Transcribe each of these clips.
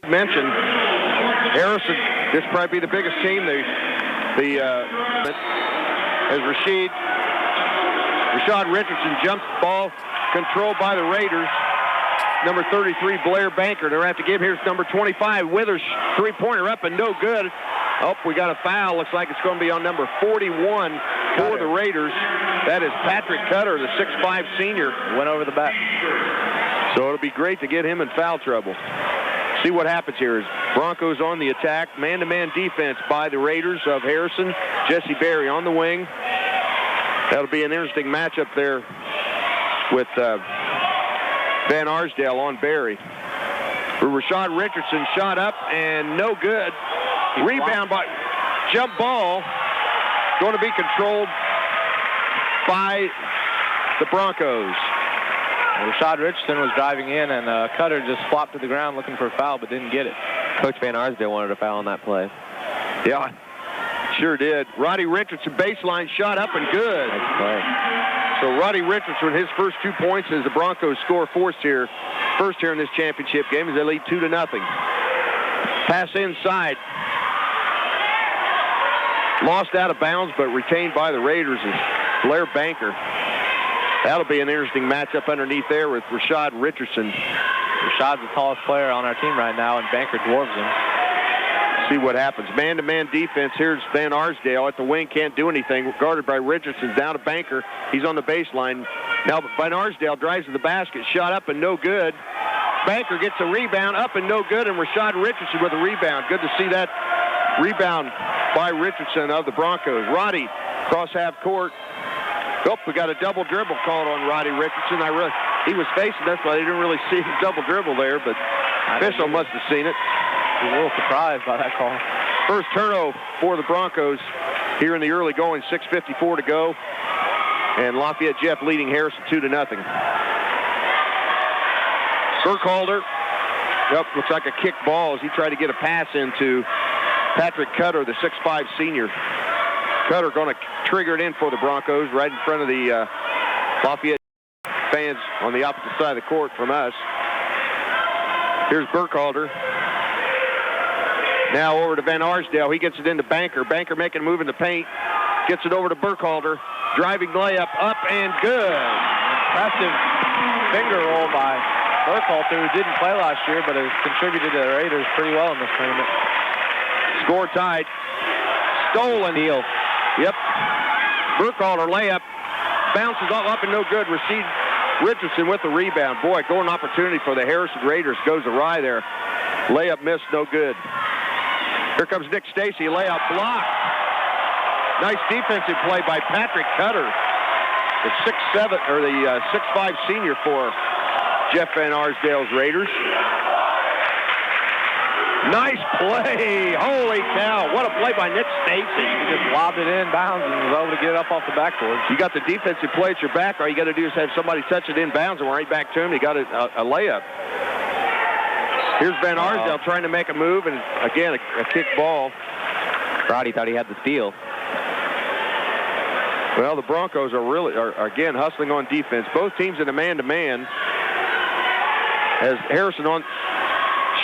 mention, Harrison, this will probably be the biggest team. As Rashad Richardson jumps the ball, controlled by the Raiders. Number 33, Blair Banker. They're going to have to give. Here's number 25, Withers, three-pointer up and no good. Oh, we got a foul. Looks like it's going to be on number 41 for the Raiders. That is Patrick Cutter, the 6'5" senior. Went over the back. So it'll be great to get him in foul trouble. See what happens here. Broncos on the attack. Man-to-man defense by the Raiders of Harrison. Jesse Berry on the wing. That'll be an interesting matchup there with Van Arsdale on Berry. Rashad Richardson shot up and no good. Rebound by jump ball. Going to be controlled by the Broncos. Rashad Richardson was driving in, and Cutter just flopped to the ground looking for a foul, but didn't get it. Coach Van Arsdale wanted a foul on that play. Yeah, sure did. Roddy Richardson baseline shot up and good. Nice play. So Roddy Richardson, his first 2 points as the Broncos score first here in this championship game as they lead 2-0. Pass inside. Lost out of bounds, but retained by the Raiders is Blair Banker. That'll be an interesting matchup underneath there with Rashad Richardson. Rashad's the tallest player on our team right now, and Banker dwarfs him. See what happens. Man-to-man defense. Here's Van Arsdale at the wing. Can't do anything. Guarded by Richardson. Down to Banker. He's on the baseline. Now Van Arsdale drives to the basket. Shot up and no good. Banker gets a rebound. Up and no good. And Rashad Richardson with a rebound. Good to see that rebound by Richardson of the Broncos. Roddy cross half court. Oh, we got a double dribble called on Roddy Richardson. He was facing us, but I didn't really see the double dribble there, but official must have seen it. I was a little surprised by that call. First turnover for the Broncos here in the early going. 6:54 to go. And Lafayette Jeff leading Harrison 2-0. Burkhalter. Yep, looks like a kick ball as he tried to get a pass into Patrick Cutter, the 6'5" senior. Cutter going to trigger it in for the Broncos right in front of the Lafayette fans on the opposite side of the court from us. Here's Burkhalter. Now over to Van Arsdale. He gets it into Banker. Banker making a move in the paint. Gets it over to Burkhalter. Driving layup up and good. Impressive finger roll by Burkhalter, who didn't play last year, but has contributed to the Raiders pretty well in this tournament. Score tied. Stolen. Deal. Yep. Burkhalter layup. Bounces up and no good. Rashad Richardson with the rebound. Boy, golden opportunity for the Harrison Raiders. Goes awry there. Layup missed, no good. Here comes Nick Stacy. Layup blocked. Nice defensive play by Patrick Cutter, the 6'5" senior for Jeff Van Arsdale's Raiders. Nice play. Holy cow. What a play by Nick Stacy. He just lobbed it in bounds and was able to get it up off the backboard. You got the defensive play at your back. All you got to do is have somebody touch it in bounds and right back to him. He got a layup. Here's Van Arsdale trying to make a move, and again, a kick ball. Roddy thought he had the steal. Well, the Broncos are again hustling on defense. Both teams in a man-to-man. As Harrison on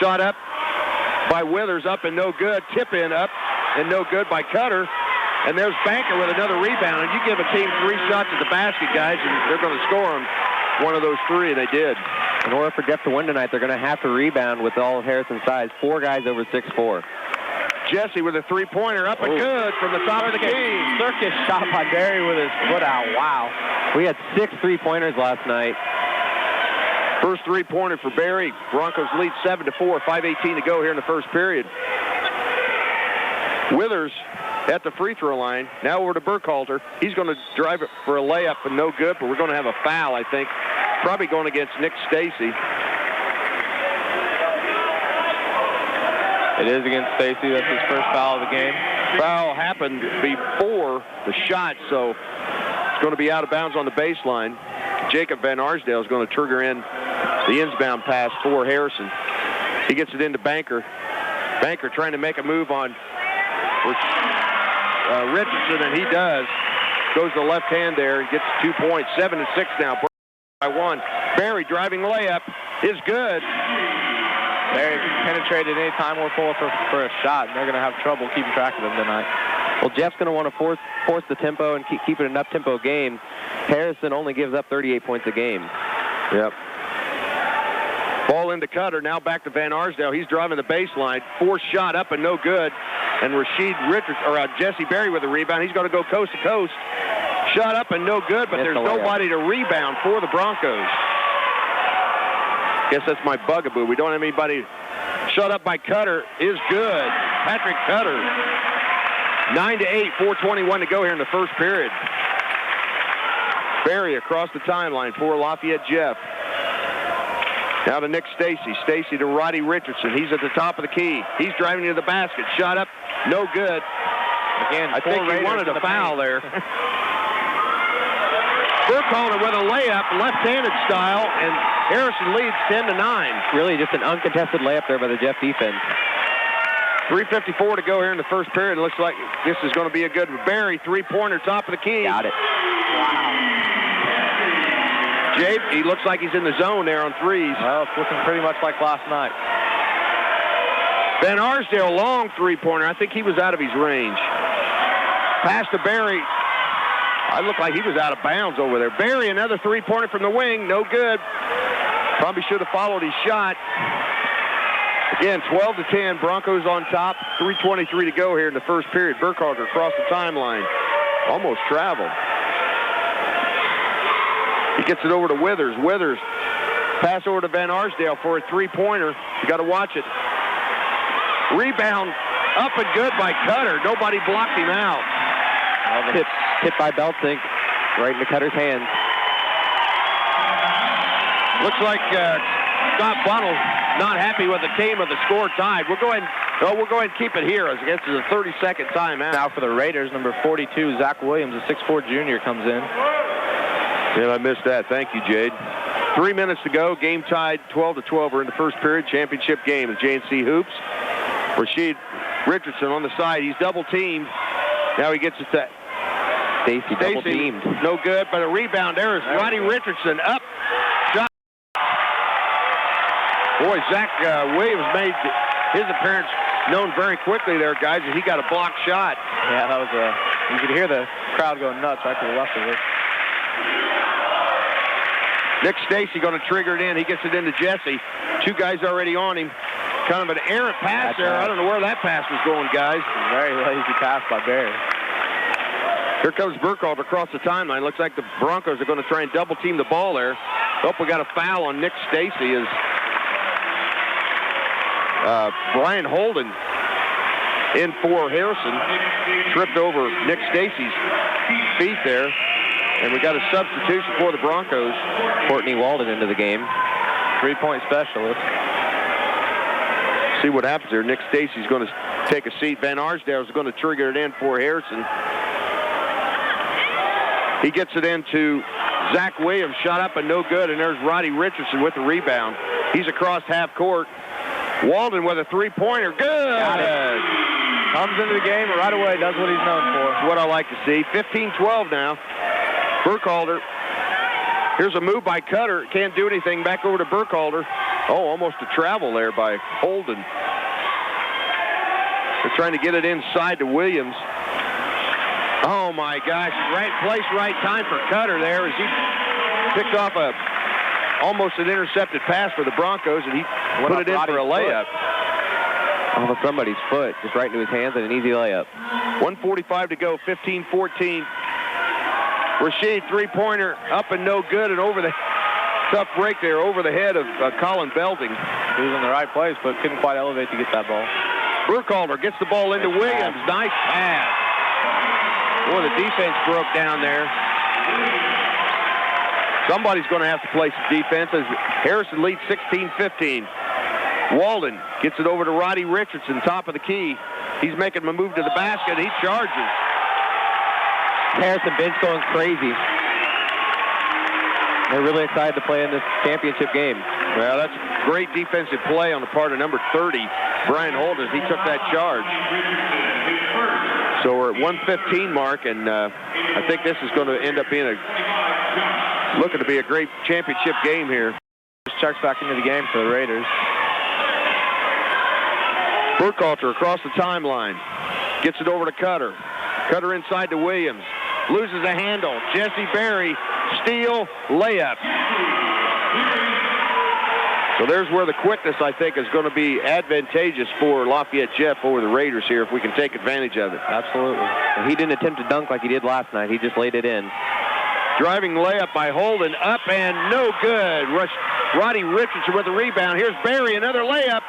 shot up by Withers, up and no good. Tip in up and no good by Cutter. And there's Banker with another rebound. And you give a team 3 shots at the basket, guys, and they're going to score them one of those 3, and they did. In order for Jeff to win tonight, they're going to have to rebound with all of Harrison's size. 4 guys over 6'4". Jesse with a three-pointer up and good from the top of the key. Circus shot by Barry with his foot out. Wow. We had 6 3-pointers last night. First three-pointer for Barry. Broncos lead 7-4, 5:18 to go here in the first period. Withers at the free throw line. Now over to Burkhalter. He's going to drive it for a layup and no good, but we're going to have a foul, I think. Probably going against Nick Stacy. It is against Stacy. That's his first foul of the game. Foul happened before the shot, so it's going to be out of bounds on the baseline. Jacob Van Arsdale is going to trigger in the inbound pass for Harrison. He gets it into Banker. Banker trying to make a move on Richardson, and he does. Goes to the left hand there and gets 2 points. 7-6 now. By 1. Barry driving layup is good. Barry can penetrate at any time we're pulling for a shot, and they're going to have trouble keeping track of them tonight. Well, Jeff's going to want to force the tempo and keep it an up-tempo game. Harrison only gives up 38 points a game. Yep. Ball into Cutter. Now back to Van Arsdale. He's driving the baseline. Forced shot up and no good. And Jesse Berry with a rebound. He's going to go coast to coast. Shot up and no good, but there's nobody to rebound for the Broncos. Guess that's my bugaboo. We don't have anybody. Shut up by Cutter is good. Patrick Cutter. 9-8, 4:21 to go here in the first period. Berry across the timeline for Lafayette Jeff. Now to Nick Stacy. Stacy to Roddy Richardson. He's at the top of the key. He's driving to the basket. Shot up, no good. Again, I think he wanted a foul there. Burkhalter with a layup, left-handed style, and Harrison leads 10-9. Really just an uncontested layup there by the Jeff defense. 3:54 to go here in the first period. It looks like this is going to be a good Berry three-pointer, top of the key. Got it. Wow. Jay, he looks like he's in the zone there on threes. Well, it's looking pretty much like last night. Van Arsdale, long three-pointer. I think he was out of his range. Pass to Berry. I look like he was out of bounds over there. Berry, another three-pointer from the wing. No good. Probably should have followed his shot. Again, 12-10. Broncos on top. 3:23 to go here in the first period. Burkhalter across the timeline. Almost traveled. He gets it over to Withers. Withers pass over to Van Arsdale for a three-pointer. You got to watch it. Rebound up and good by Cutter. Nobody blocked him out. Hit by Beltsink right into Cutter's hands. Looks like Scott Bunnell not happy with the team of the score tied. We'll go ahead and keep it here as I guess it's a 30-second timeout. Now for the Raiders, number 42, Zach Williams, a 6'4 junior, comes in. Yeah, I missed that. Thank you, Jade. 3 minutes to go. Game tied 12-12. We're in the first period. Championship game of J&C Hoops. Rashid Richardson on the side. He's double-teamed. Now he gets it to Stacy double-teamed. No good, but a rebound there is Roddy Richardson up. Shot. Boy, Zach Williams made his appearance known very quickly there, guys, as he got a blocked shot. Yeah, that was you could hear the crowd going nuts right to the left of it. Nick Stacy going to trigger it in. He gets it into Jesse. Two guys already on him. Kind of an errant pass there. I don't know where that pass was going, guys. Very lazy pass by Barry. Here comes Burkhalter across the timeline. Looks like the Broncos are going to try and double-team the ball there. Oh, we got a foul on Nick Stacy as Brian Holden in for Harrison. Tripped over Nick Stacy's feet there. And we got a substitution for the Broncos. Courtney Walden into the game. 3-point specialist. See what happens there. Nick Stacy's going to take a seat. Van Arsdale is going to trigger it in for Harrison. He gets it into Zach Williams. Shot up and no good. And there's Roddy Richardson with the rebound. He's across half court. Walden with a three-pointer. Good. Got it. Comes into the game and right away does what he's known for. That's what I like to see. 15-12 now. Burkhalter. Here's a move by Cutter. Can't do anything. Back over to Burkhalter. Oh, almost a travel there by Holden. They're trying to get it inside to Williams. Oh, my gosh. Right place, right time for Cutter there as he picked off almost an intercepted pass for the Broncos, and he put it in for a layup. Off of somebody's foot, just right into his hands, and an easy layup. 1:45 to go, 15-14. Rashid, three-pointer, up and no good, and over the tough break there, over the head of Colin Belding. He was in the right place, but couldn't quite elevate to get that ball. Burkhalter gets the ball into Williams. Nice pass. Boy, the defense broke down there. Somebody's going to have to play some defense as Harrison leads 16-15. Walden gets it over to Roddy Richardson, top of the key. He's making a move to the basket. He charges. Harrison bench going crazy. They're really excited to play in this championship game. Well, that's great defensive play on the part of number 30, Brian Holden. He took that charge. So we're at 1:15 mark, and I think this is going to end up being looking to be a great championship game here. Checks back into the game for the Raiders. Burkhalter across the timeline. Gets it over to Cutter. Cutter inside to Williams. Loses a handle. Jesse Berry, steal, layup. So there's where the quickness, I think, is going to be advantageous for Lafayette Jeff over the Raiders here if we can take advantage of it. Absolutely. He didn't attempt to dunk like he did last night. He just laid it in. Driving layup by Holden, up and no good. Roddy Richardson with the rebound. Here's Berry, another layup.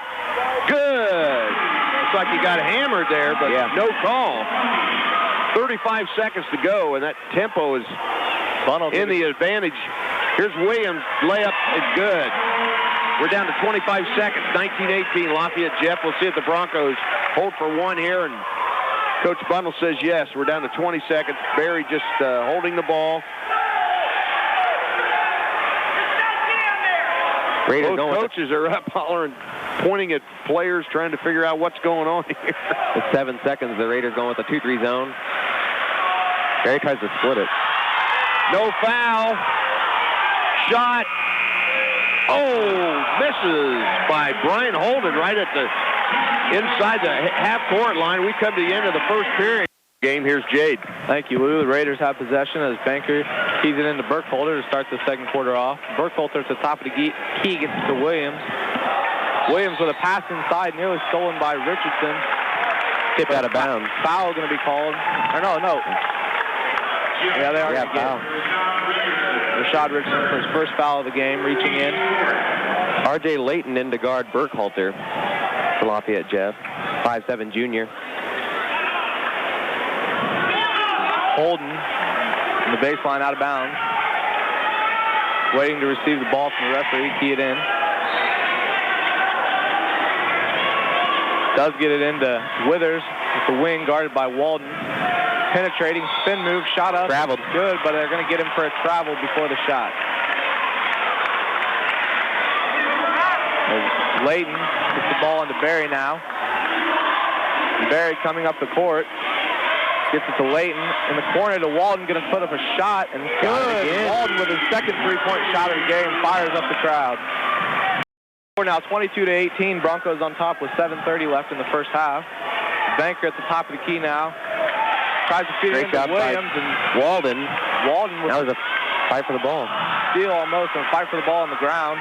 Good. Looks like he got hammered there, but no call. 35 seconds to go, and that tempo is in the advantage. Here's Williams, layup is good. We're down to 25 seconds, 19-18, Lafayette Jeff. We'll see if the Broncos hold for one here, and Coach Bundle says yes. We're down to 20 seconds. Berry just holding the ball. Both coaches are up hollering, pointing at players, trying to figure out what's going on here. With 7 seconds, the Raiders going with a 2-3 zone. Berry tries to split it. No foul. Shot. Oh, misses by Brian Holden right at the inside the half-court line. We come to the end of the first period. Game. Here's Jade. Thank you, Lou. The Raiders have possession as Banker keys it into Burkhalter to start the second quarter off. Burkhalter at the top of the key gets it to Williams. Williams with a pass inside, nearly stolen by Richardson. Tip out of bounds. Foul going to be called. Or no. Yeah, they are going to get foul. Rashad Richardson for his first foul of the game, reaching in. R.J. Layton in to guard Burkhalter for Lafayette Jeff. 5'7" junior. Holden in the baseline out of bounds. Waiting to receive the ball from the referee. Key it in. Does get it into Withers with the wing guarded by Walden. Penetrating spin move, shot up. Traveled. Good, but they're going to get him for a travel before the shot. Layton gets the ball into Berry now. Berry coming up the court. Gets it to Layton in the corner to Walden, going to put up a shot, and good. Walden with his second three-point shot of the game fires up the crowd. We're now 22-18. Broncos on top with 7:30 left in the first half. Banker at the top of the key now. Tries to feed it into Williams and Walden. With that was a fight for the ball. Steal almost and fight for the ball on the ground.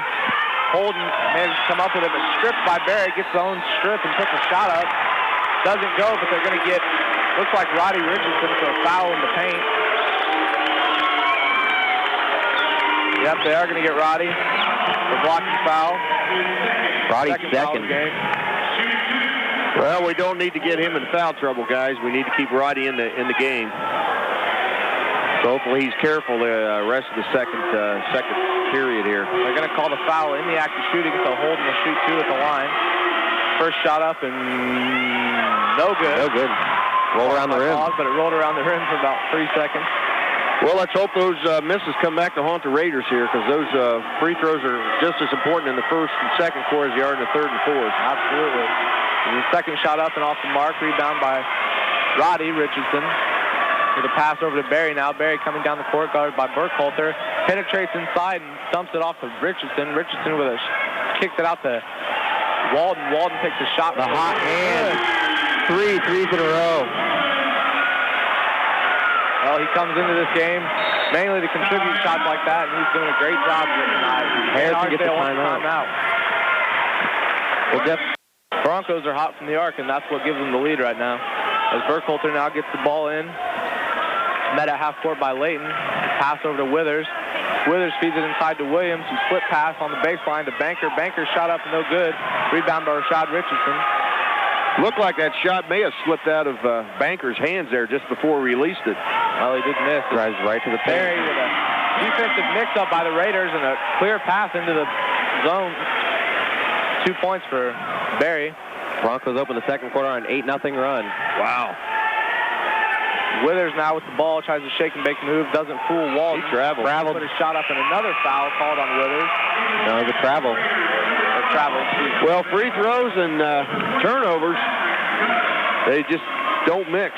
Holden managed to come up with it, but stripped by Berry. Gets his own strip and puts a shot up. Doesn't go, but they're going to get. Looks like Roddy Richardson for a foul in the paint. Yep, they are going to get Roddy for blocking foul. Roddy's second. Well, we don't need to get him in foul trouble, guys. We need to keep Roddy in the game. So hopefully he's careful the rest of the second period here. They're going to call the foul in the act of shooting, so Holden will shoot two at the line. First shot up and no good. No good. Roll around the rim. But it rolled around the rim for about 3 seconds. Well, let's hope those misses come back to haunt the Raiders here, because those free throws are just as important in the first and second quarter as they are in the third and fourth. Absolutely. The second shot up and off the mark. Rebound by Roddy Richardson. With a pass over to Berry now. Berry coming down the court, guarded by Burkhalter. Penetrates inside and dumps it off to Richardson. Richardson with kicks it out to Walden. Walden takes a shot. The hot hand. Threes in a row. Well, he comes into this game mainly to contribute shots like that, and he's doing a great job here tonight. Harrison gets the timeout. Well, Jeff, Broncos are hot from the arc, and that's what gives them the lead right now. As Burkhalter now gets the ball in. Met at half court by Layton. Pass over to Withers. Withers feeds it inside to Williams, who split pass on the baseline to Banker. Banker shot up, no good. Rebound by Rashad Richardson. Looked like that shot may have slipped out of Banker's hands there just before he released it. Well, he did miss. Drives right to the paint. Berry with a defensive mix-up by the Raiders and a clear pass into the zone. 2 points for Berry. Broncos open the second quarter on an 8-0 run. Wow. Withers now with the ball, tries to shake and bake move, doesn't fool Walden. He traveled. Put a shot up and another foul called on Withers. No, the travel. Well, free throws and turnovers, they just don't mix.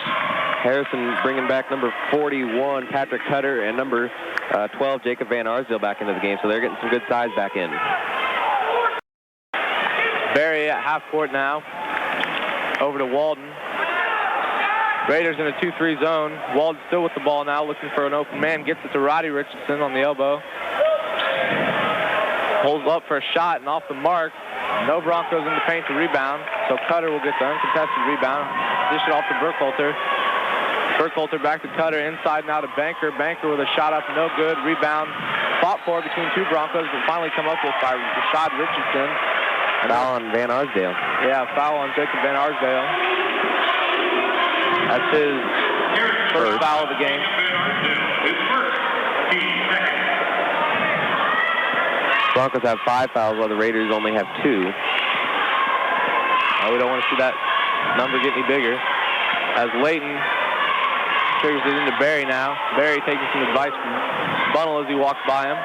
Harrison bringing back number 41, Patrick Cutter, and number 12, Jacob Van Arsdale back into the game, so they're getting some good size back in. Berry at half court now. Over to Walden. Raiders in a 2-3 zone. Walden still with the ball now, looking for an open man. Gets it to Roddy Richardson on the elbow. Holds up for a shot and off the mark. No Broncos in the paint to rebound, so Cutter will get the uncontested rebound. Dish it off to Burkhalter. Burkhalter back to Cutter, inside now to Banker. Banker with a shot up, no good. Rebound fought for between two Broncos, but finally come up with by Rashad Richardson. Foul on Van Arsdale. Yeah, foul on Jacob Van Arsdale. That's his first foul of the game. Broncos have 5 fouls while the Raiders only have 2. We don't want to see that number get any bigger. As Layton triggers it into Barry now. Barry taking some advice from Bunnell as he walks by him.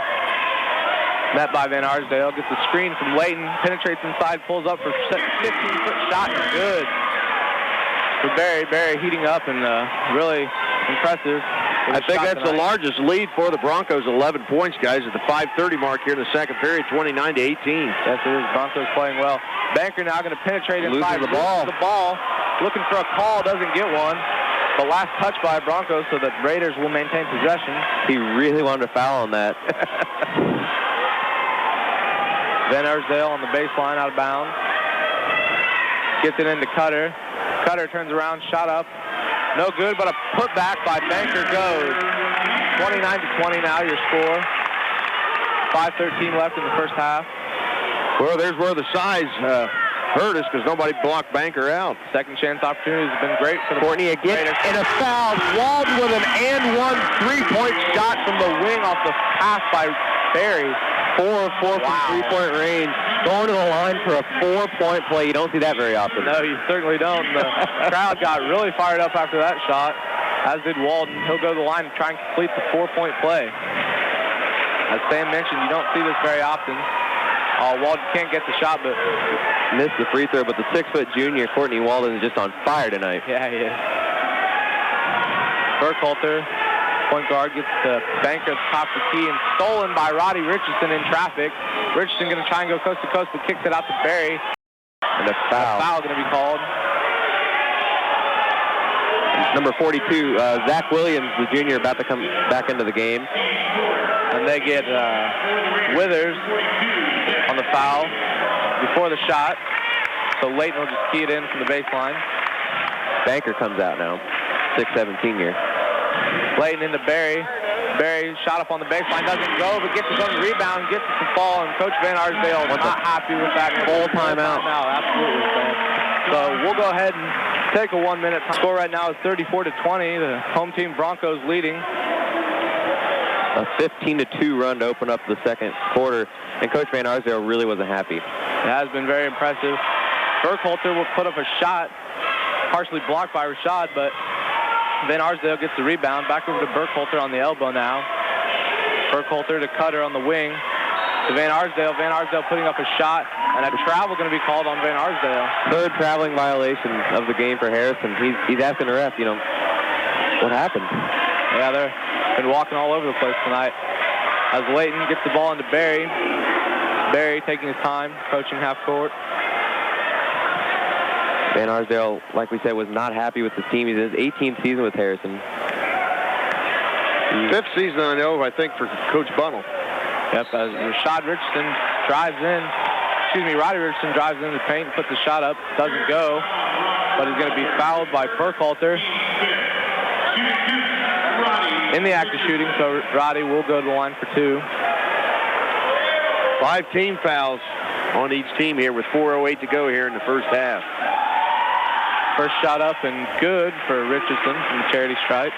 Met by Van Arsdale. Gets the screen from Layton. Penetrates inside. Pulls up for a 15-foot shot. Good for Barry. Barry heating up and really impressive. I think that's the largest lead for the Broncos, 11 points, guys, at the 5:30 mark here in the second period, 29-18. Yes, it is. Broncos playing well. Banker now going to penetrate inside. Loses the ball. Looking for a call, doesn't get one. The last touch by Broncos, so the Raiders will maintain possession. He really wanted to foul on that. Van Arsdale on the baseline, out of bounds. Gets it into Cutter. Cutter turns around, shot up. No good, but a putback by Banker goes. 29-20 now, your score. 5:13 left in the first half. Well, there's where the size hurt us because nobody blocked Banker out. Second chance opportunities have been great for the Courtney again, Raiders. and a foul. Walden with an and-one three-point shot from the wing off the pass by Barry. 4 of 4 from three-point range. Going to the line for a 4-point play. You don't see that very often. No, you certainly don't. The crowd got really fired up after that shot, as did Walden. He'll go to the line and try and complete the 4-point play. As Sam mentioned, you don't see this very often. Walden can't get the shot, but missed the free throw, but the 6-foot junior, Courtney Walden, is just on fire tonight. Yeah, he is. Burkhalter, point guard, gets the Banker at the top of the key and stolen by Roddy Richardson in traffic. Richardson going to try and go coast to coast, but kicks it out to Barry. And a foul. A foul going to be called. Number 42, Zach Williams, the junior, about to come back into the game. And they get Withers on the foul before the shot. So Layton will just key it in from the baseline. Banker comes out now, 6'7" senior. Layton into Barry. Barry shot up on the baseline, doesn't go, but gets his own rebound, gets it to fall, and Coach Van Arsdale is not happy with that. Full timeout. Absolutely, Sam. So we'll go ahead and take a 1-minute time. Score right now is 34-20. The home team Broncos leading. A 15-2 run to open up the second quarter, and Coach Van Arsdale really wasn't happy. It has been very impressive. Burkhalter will put up a shot, partially blocked by Rashad, but Van Arsdale gets the rebound. Back over to Burkhalter on the elbow now. Burkhalter to Cutter on the wing. To Van Arsdale. Van Arsdale putting up a shot, and a travel going to be called on Van Arsdale. Third traveling violation of the game for Harrison. He's asking the ref, what happened? Yeah, they're been walking all over the place tonight. As Layton gets the ball into Barry. Barry taking his time, coaching half court. Van Arsdale, like we said, was not happy with the team. He's in his 18th season with Harrison. 5th season, I know, I think, for Coach Bunnell. Yep, as Rashad Richardson drives in. Roddy Richardson drives in the paint and puts the shot up. Doesn't go, but he's going to be fouled by Burkhalter. In the act of shooting, so Roddy will go to the line for 2. 5 team fouls on each team here with 4:08 to go here in the first half. First shot up and good for Richardson from the charity stripe.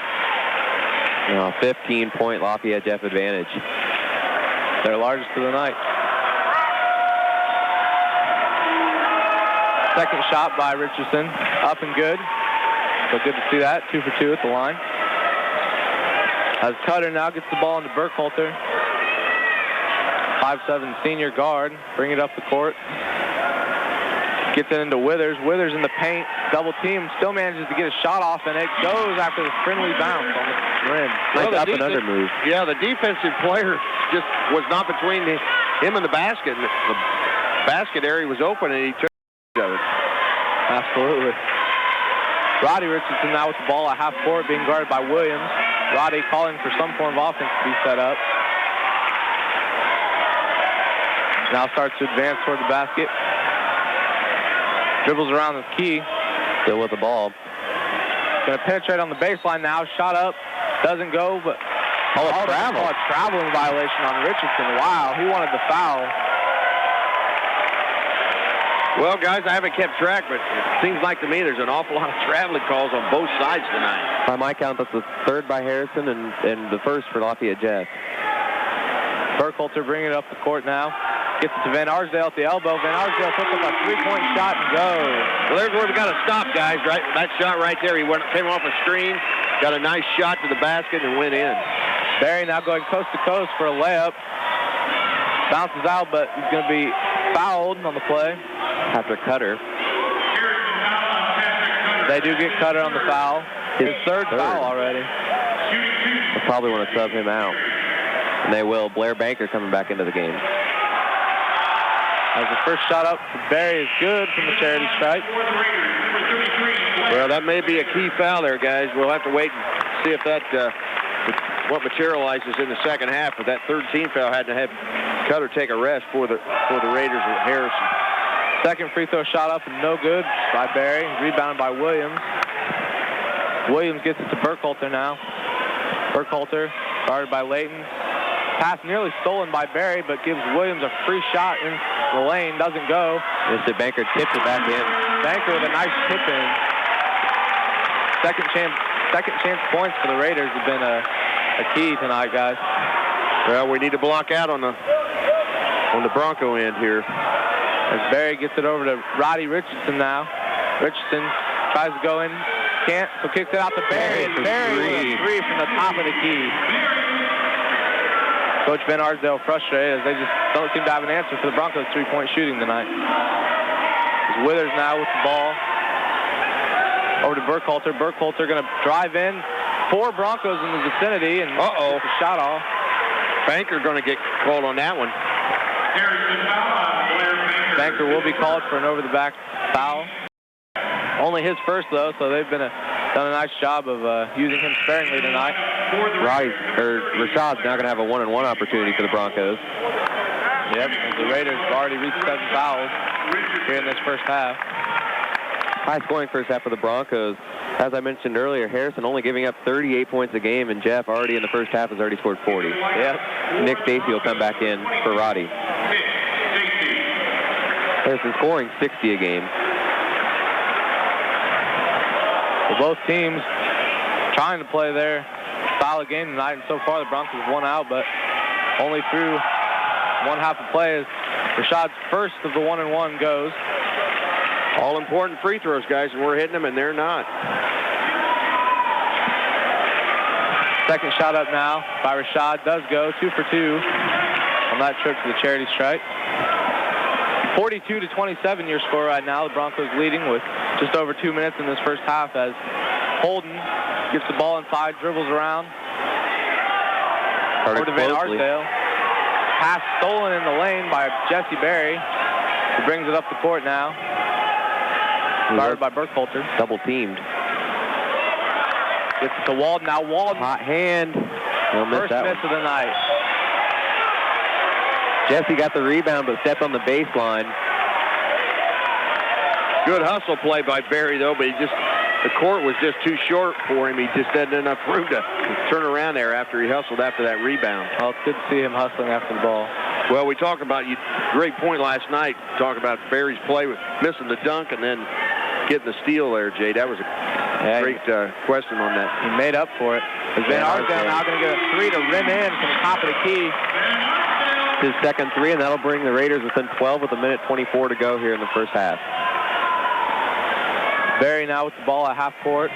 15-point Lafayette Jeff advantage. Their largest of the night. Second shot by Richardson, up and good. So good to see that, 2 for 2 at the line. As Cutter now gets the ball into Burkhalter. 5'7" senior guard, bring it up the court. Gets it into Withers. Withers in the paint, double team, still manages to get a shot off, and it goes after the friendly bounce on the rim. Nice up and under move. Yeah, the defensive player just was not between him and the basket. The basket area was open, and he took it. Absolutely. Roddy Richardson now with the ball at half court, being guarded by Williams. Roddy calling for some form of offense to be set up. Now starts to advance toward the basket. Dribbles around the key. Still with the ball. Going to penetrate on the baseline now. Shot up. Doesn't go, but call it travel. Call it traveling violation on Richardson. Wow, he wanted the foul. Well, guys, I haven't kept track, but it seems like to me there's an awful lot of traveling calls on both sides tonight. By my count, that's the third by Harrison and the first for Lafayette Jeff. Burkhalter bringing it up the court now. Gets it to Van Arsdale at the elbow. Van Arsdale puts up a three-point shot and goes. Well, there's where we got to stop, guys, right? That shot right there, he came off a screen, got a nice shot to the basket and went in. Barry now going coast to coast for a layup. Bounces out, but he's going to be fouled on the play. Patrick Cutter. They do get Cutter on the foul. His third foul already. They'll probably want to sub him out. And they will. Blair Banker coming back into the game. As the first shot up for Barry is good from the charity stripe. Well, that may be a key foul there, guys. We'll have to wait and see if that what materializes in the second half. But that third team foul had to have Cutter take a rest for the Raiders with Harrison. Second free throw shot up and no good by Barry. Rebounded by Williams. Williams gets it to Burkhalter now. Burkhalter guarded by Layton. Pass nearly stolen by Barry, but gives Williams a free shot in the lane. Doesn't go. Mr. Banker tipped it back in. Banker with a nice tip in. Second chance points for the Raiders have been a key tonight, guys. Well, we need to block out on the Bronco end here. As Barry gets it over to Roddy Richardson now. Richardson tries to go in, can't, so kicks it out to Barry, and Barry with a three from the top of the key. Coach Van Arsdale frustrated as they just don't seem to have an answer for the Broncos' three-point shooting tonight. It's Withers now with the ball. Over to Burkhalter. Burkhalter going to drive in. 4 Broncos in the vicinity, and gets the shot off. Banker going to get called on that one. Banker will be called for an over-the-back foul. Only his first, though, so they've done a nice job of using him sparingly tonight. Rashad's now going to have a one-on-one opportunity for the Broncos. Yep, the Raiders have already reached 7 fouls here in this first half. High-scoring first half for the Broncos. As I mentioned earlier, Harrison only giving up 38 points a game, and Jeff already in the first half has already scored 40. Yep. Nick Stacy will come back in for Roddy. Harrison scoring 60 a game. Well, both teams trying to play their style of game tonight, and so far the Broncos have won out, but only through one half of play as Rashad's first of the 1-and-1 goes. All important free throws, guys, and we're hitting them, and they're not. Second shot up now by Rashad does go, 2 for 2 on that trip to the charity stripe. 42-27 your score right now. The Broncos leading with just over 2 minutes in this first half as Holden gets the ball inside, dribbles around. Over to Van Arsdale. Pass stolen in the lane by Jesse Berry. He brings it up the court now. Guarded by Burkhalter. Double teamed. Gets it to Walden. Now Walden. Hot hand. He'll miss First that miss one. of the night. Jesse got the rebound, but stepped on the baseline. Good hustle play by Barry, though, but the court was just too short for him. He just didn't have enough room to turn around there after he hustled after that rebound. Well, it's good to see him hustling after the ball. Well, we talked about great point last night. Talk about Barry's play with missing the dunk and then getting the steal there, Jay. That was a great question on that. He made up for it. Van Arsdale now going to get a 3 to rim in from the top of the key. His second 3, and that'll bring the Raiders within 12 with 1:24 to go here in the first half. Barry now with the ball at half court.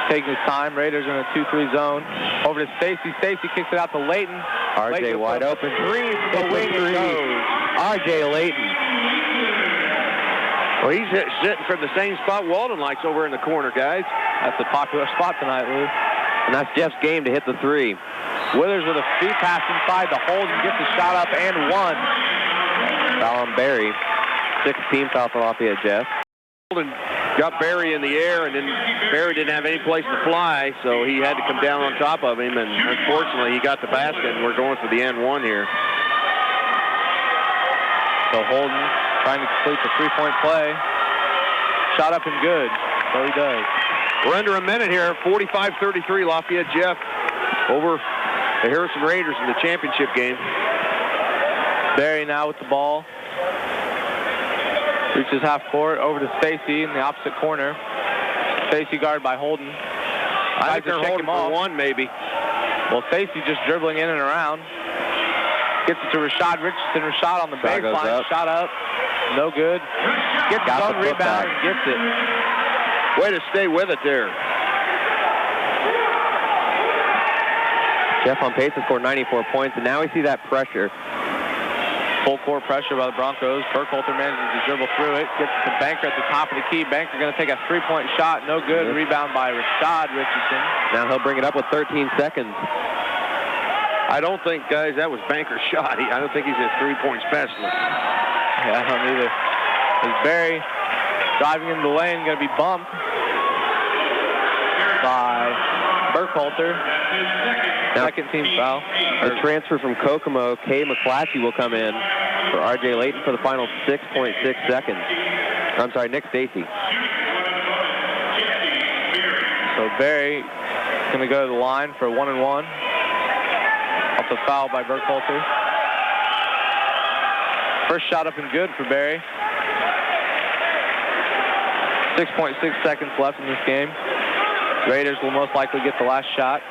Taking his time. Raiders in a 2-3 zone. Over to Stacy. Stacy kicks it out to Layton. R.J. wide open. 3 from the wing goes. R.J. Layton. Well, he's sitting from the same spot Walden likes over in the corner, guys. That's a popular spot tonight, Lou. And that's Jeff's game to hit the 3. Withers with a feed pass inside the hold and gets the shot up and one. Foul on Barry. 16 foul for Lafayette Jeff. And got Barry in the air, and then Barry didn't have any place to fly, so he had to come down on top of him, and unfortunately he got the basket, and we're going for the end one here. So Holden trying to complete the three-point play. Shot up and good. So he does. We're under a minute here. 45-33 Lafayette Jeff over the Harrison Raiders in the championship game. Barry now with the ball. Reaches half court over to Stacy in the opposite corner. Stacy guarded by Holden. I think they're holding for one, maybe. Well, Stacy just dribbling in and around. Gets it to Rashad Richardson. Rashad on the baseline. Shot up. No good. Gets his own rebound and gets it. Way to stay with it there. Jeff on pace to score 94 points, and now we see that pressure. Full court pressure by the Broncos. Burkhalter manages to dribble through it. Gets to Banker at the top of the key. Banker going to take a three-point shot. No good. Rebound by Rashad Richardson. Now he'll bring it up with 13 seconds. I don't think, guys, that was Banker's shot. I don't think he's a three-point specialist. Yeah, I don't either. As Barry driving into the lane, going to be bumped by Burkhalter. Second team foul. The transfer from Kokomo, Kay McClatchy, will come in for R.J. Layton for the final 6.6 seconds. I'm sorry, Nick Stacy. So Barry going to go to the line for a 1-and-1. Off the foul by Burkhalter. First shot up and good for Barry. 6.6 seconds left in this game. Raiders will most likely get the last shot.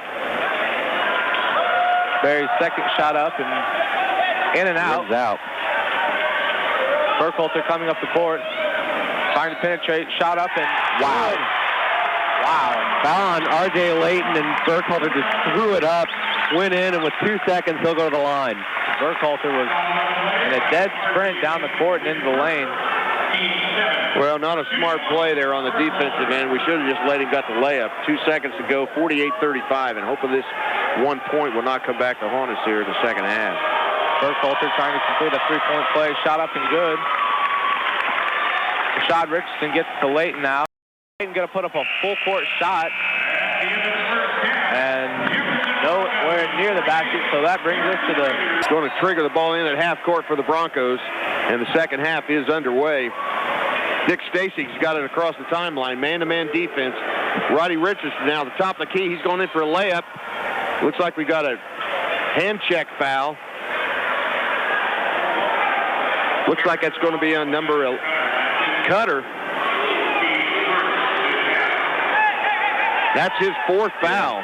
Barry's second shot up and in and out. Burkhalter coming up the court, trying to penetrate, shot up and wow. Foul on R.J. Layton, and Burkhalter just threw it up, went in, and with 2 seconds, he'll go to the line. Burkhalter was in a dead sprint down the court and into the lane. Well, not a smart play there on the defensive end. We should have just let him got the layup. 2 seconds to go, 48-35, and hopefully this 1 point will not come back to haunt us here in the second half. Burkhalter trying to complete a three-point play. Shot up and good. Rashad Richardson gets to Layton now. Layton going to put up a full-court shot. And nowhere near the basket, so that brings us to the... It's going to trigger the ball in at half court for the Broncos, and the second half is underway. Nick Stacy's got it across the timeline. Man-to-man defense. Roddy Richardson now at the top of the key. He's going in for a layup. Looks like we got a hand check foul. Looks like that's going to be on number Cutter. That's his fourth foul.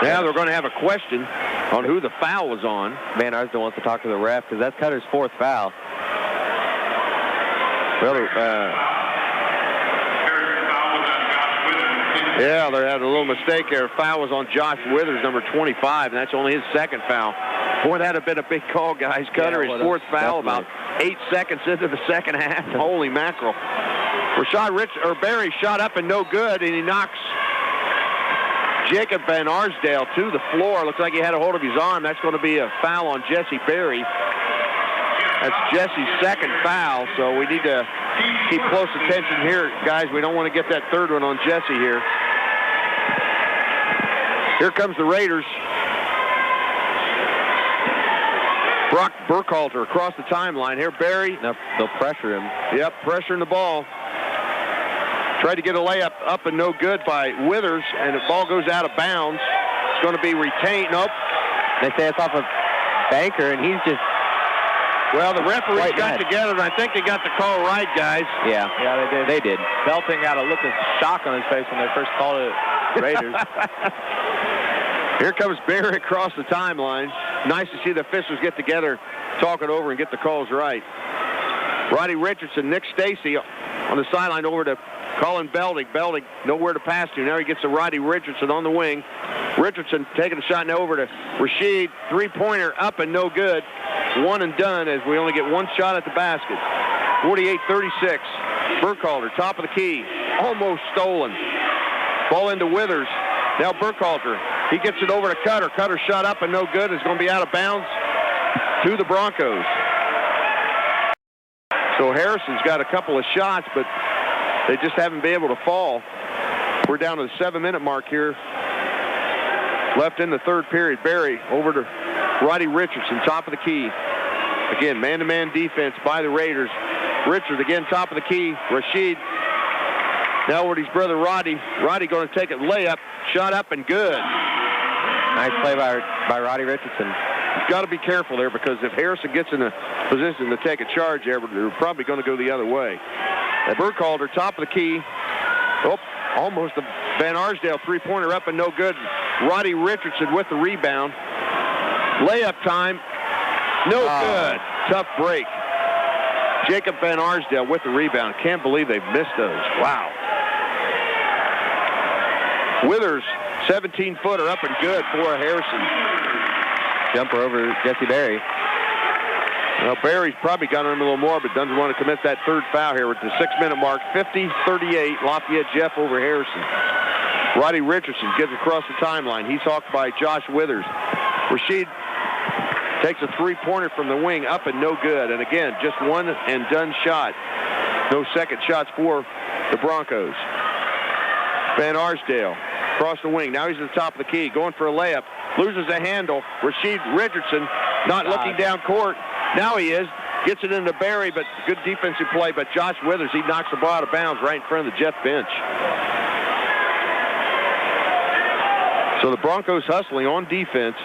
Now they're going to have a question on who the foul was on. Van Arsdale wants to talk to the ref because that's Cutter's fourth foul. Well, yeah, they had a little mistake there. Foul was on Josh Withers, number 25, and that's only his second foul. Boy, that'd have been a big call, guys. Cutter, his fourth foul, about 8 seconds into the second half. Holy mackerel. Barry shot up and no good, and he knocks Jacob Van Arsdale to the floor. Looks like he had a hold of his arm. That's going to be a foul on Jesse Berry. That's Jesse's second foul, so we need to keep close attention here, guys. We don't want to get that third one on Jesse here. Here comes the Raiders. Brock Burkhalter across the timeline. Here, Barry. Now they'll pressure him. Yep, pressuring the ball. Tried to get a layup up and no good by Withers, and the ball goes out of bounds. It's going to be retained. Nope. They say it's off of Banker, and he's just... Well, the referees got together, and I think they got the call right, guys. Yeah, they did. They did. Belting had a look of shock on his face when they first called it Raiders. Here comes Barry across the timeline. Nice to see the officials get together, talk it over, and get the calls right. Roddy Richardson, Nick Stacy on the sideline over to Colin Belding. Belding nowhere to pass to. Now he gets to Roddy Richardson on the wing. Richardson taking the shot now over to Rashid. Three-pointer up and no good. One and done as we only get one shot at the basket. 48-36. Burkhalter, top of the key. Almost stolen. Ball into Withers. Now Burkhalter. He gets it over to Cutter. Cutter shot up and no good. It's going to be out of bounds to the Broncos. So Harrison's got a couple of shots, but they just haven't been able to fall. We're down to the 7-minute mark here. Left in the third period. Berry over to Roddy Richardson, top of the key. Again, man-to-man defense by the Raiders. Richards again, top of the key. Rashid now over to his brother Roddy. Roddy going to take it layup. Shot up and good. Nice play by Roddy Richardson. You've got to be careful there, because if Harrison gets in a position to take a charge there, they're probably going to go the other way. Burkhalter, top of the key. Oh, almost a Van Arsdale three-pointer up and no good. Roddy Richardson with the rebound. Layup time. No good. Tough break. Jacob Van Arsdale with the rebound. Can't believe they've missed those. Wow. Withers, 17-footer up and good for Harrison. Jumper over Jesse Berry. Well, Berry's probably got him a little more, but doesn't want to commit that third foul here with the 6-minute mark. 50-38, Lafayette Jeff over Harrison. Roddy Richardson gets across the timeline. He's hawked by Josh Withers. Rashid takes a three-pointer from the wing, up and no good. And again, just one and done shot. No second shots for the Broncos. Van Arsdale across the wing. Now he's at the top of the key, going for a layup. Loses a handle. Rashid Richardson not looking down court. Now he is. Gets it into Berry, but good defensive play. But Josh Withers, he knocks the ball out of bounds right in front of the Jeff bench. So the Broncos hustling on defense.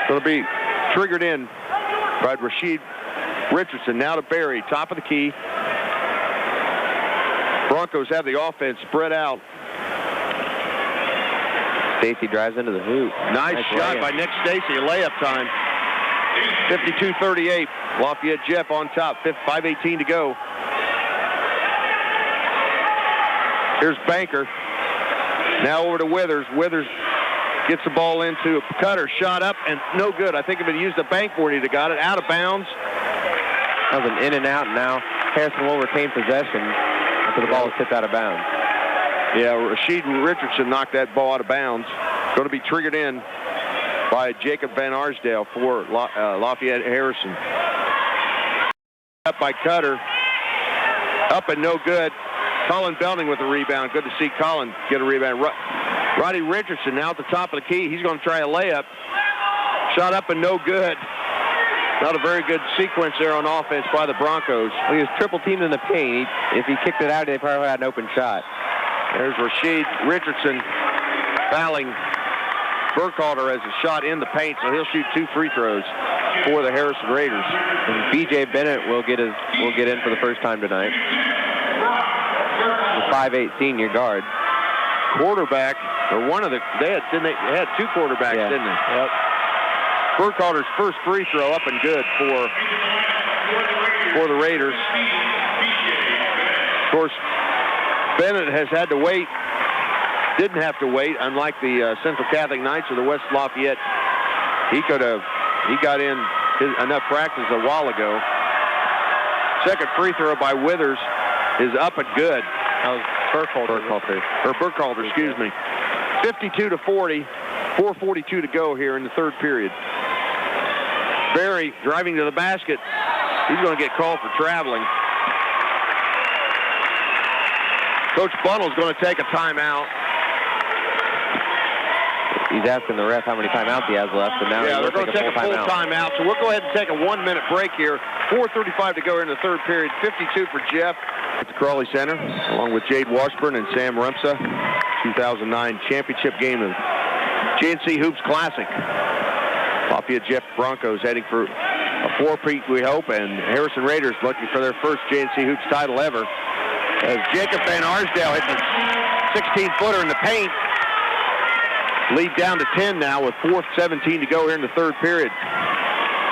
Going to be triggered in by Rashid Richardson. Now to Berry, top of the key. Broncos have the offense spread out. Stacy drives into the hoop. Nice shot by Nick Stacy. Layup time. 52-38. Lafayette Jeff on top. 5:18 to go. Here's Banker. Now over to Withers. Withers gets the ball into Cutter. Shot up and no good. I think if it used the bankboard, he'd have got it. Out of bounds. That was an in and out. Now Harrison will retain possession after the ball is tipped out of bounds. Yeah, Rashid Richardson knocked that ball out of bounds. Going to be triggered in by Jacob Van Arsdale for Lafayette Harrison. Up by Cutter. Up and no good. Colin Belding with the rebound. Good to see Colin get a rebound. Roddy Richardson now at the top of the key. He's going to try a layup. Shot up and no good. Not a very good sequence there on offense by the Broncos. Well, he was triple teamed in the paint. If he kicked it out, they probably had an open shot. There's Rashid Richardson fouling Burkhalter as a shot in the paint, so he'll shoot 2 free throws for the Harrison Raiders. And B.J. Bennett will get in for the first time tonight. The 5'8" senior guard. Quarterback, or one of the, they had 2 quarterbacks, didn't they? Yep. Burkhalter's first free throw up and good for the Raiders. Of course, Bennett has had to wait. Didn't have to wait, unlike the Central Catholic Knights or the West Lafayette. He got in enough practice a while ago. Second free throw by Withers is up and good. That was Burkhalter, excuse me. 52-40, 4:42 to go here in the third period. Berry driving to the basket. He's going to get called for traveling. Coach Bunnell's going to take a timeout. He's asking the ref how many timeouts he has left, and now they're going to take a full timeout. So we'll go ahead and take a 1-minute break here. 4:35 to go in the third period. 52 for Jeff at the Crawley Center, along with Jade Washburn and Sam Rumsa. 2009 championship game of JNC Hoops Classic. Lafayette Jeff Broncos heading for a 4-peat, we hope, and Harrison Raiders looking for their first JNC Hoops title ever. As Jacob Van Arsdale hits a 16-footer in the paint. Lead down to 10 now with 4:17 to go here in the third period.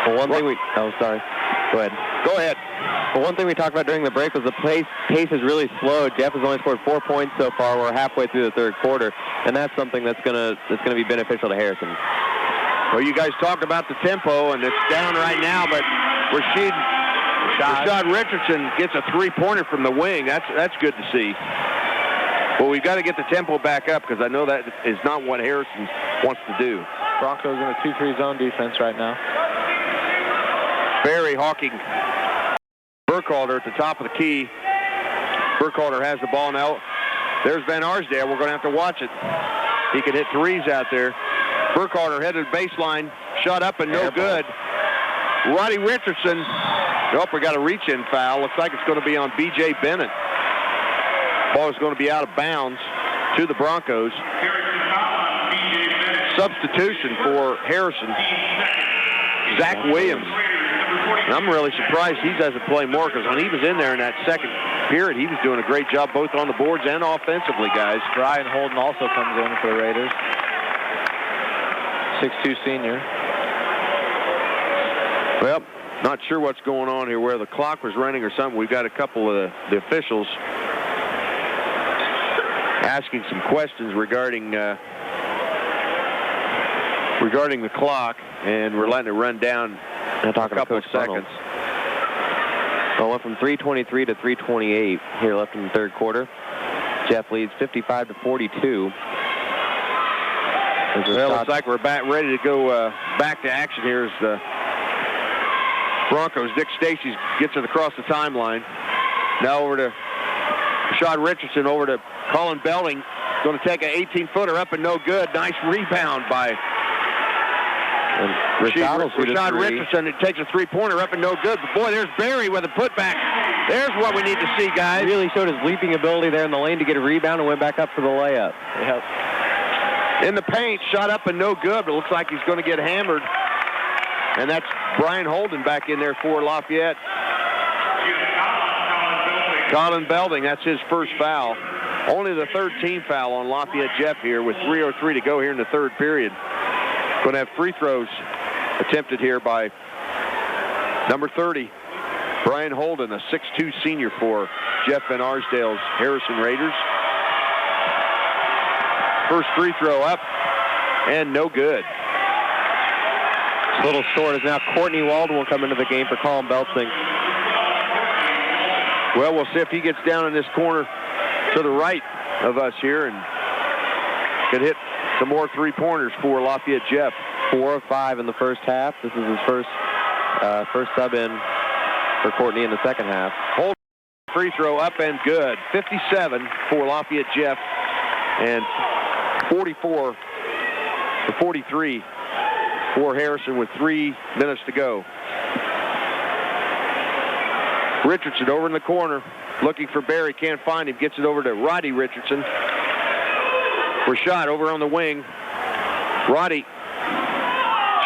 Well, one thing sorry. Go ahead. Go ahead. Well, one thing we talked about during the break was the pace has really slowed. Jeff has only scored 4 points so far. We're halfway through the third quarter, and that's something that's gonna be beneficial to Harrison. Well, you guys talked about the tempo, and it's down right now, but Rashad Richardson gets a 3-pointer from the wing. That's good to see. Well, we've got to get the tempo back up because I know that is not what Harrison wants to do. Broncos in a 2-3 zone defense right now. Barry hawking Burkhalter at the top of the key. Burkhalter has the ball now. There's Van Arsdale. We're going to have to watch it. He can hit threes out there. Burkhalter headed baseline. Shot up and no good. Roddy Richardson. Oh, we got a reach-in foul. Looks like it's going to be on B.J. Bennett. Ball is going to be out of bounds to the Broncos. Substitution for Harrison. Zach Williams. And I'm really surprised he doesn't play more, because when he was in there in that second period, he was doing a great job both on the boards and offensively, guys. Brian Holden also comes in for the Raiders. 6'2" senior. Well, not sure what's going on here, where the clock was running or something. We've got a couple of the officials asking some questions regarding the clock, and we're letting it run down a couple of seconds. Well, went from 3:23 to 3:28 here left in the third quarter. Jeff leads 55-42. Well, looks like we're ready to go back to action here as the Broncos. Nick Stacy gets it across the timeline. Now over to Rashad Richardson, over to Colin Belding. Going to take an 18-footer up and no good. Nice rebound by Rashad Richardson. It takes a three-pointer up and no good. But boy, there's Barry with a putback. There's what we need to see, guys. Really showed his leaping ability there in the lane to get a rebound and went back up for the layup. Yep. In the paint, shot up and no good, but it looks like he's going to get hammered. And that's Brian Holden back in there for Lafayette. Colin Belding, that's his first foul. Only the third team foul on Lafayette Jeff here with 3:03 to go here in the third period. Going to have free throws attempted here by number 30, Brian Holden, a 6'2" senior for Jeff Van Arsdale's Harrison Raiders. First free throw up and no good. A little short as now Courtney Walden will come into the game for Colin Belting. Well, we'll see if he gets down in this corner to the right of us here and can hit some more three-pointers for Lafayette Jeff. 4 of 5 in the first half. This is his first sub in for Courtney in the second half. Hold free throw up and good. 57 for Lafayette Jeff and 44 to 43 for Harrison with 3 minutes to go. Richardson over in the corner, looking for Barry, can't find him, gets it over to Roddy Richardson. Rashad over on the wing. Roddy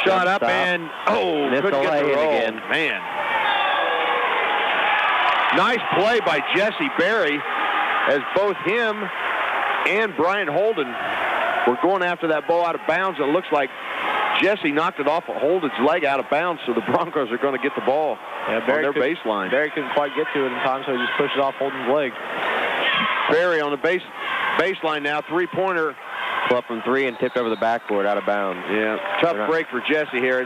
shot up and couldn't get the roll. Again. Man. Nice play by Jesse Barry as both him and Brian Holden were going after that ball out of bounds. It looks like Jesse knocked it off of Holden's leg out of bounds, so the Broncos are going to get the ball on their baseline. Barry couldn't quite get to it in time, so he just pushed it off Holden's leg. Barry on the baseline now, three-pointer. Up from 3 and tipped over the backboard out of bounds. Yeah, tough break for Jesse here.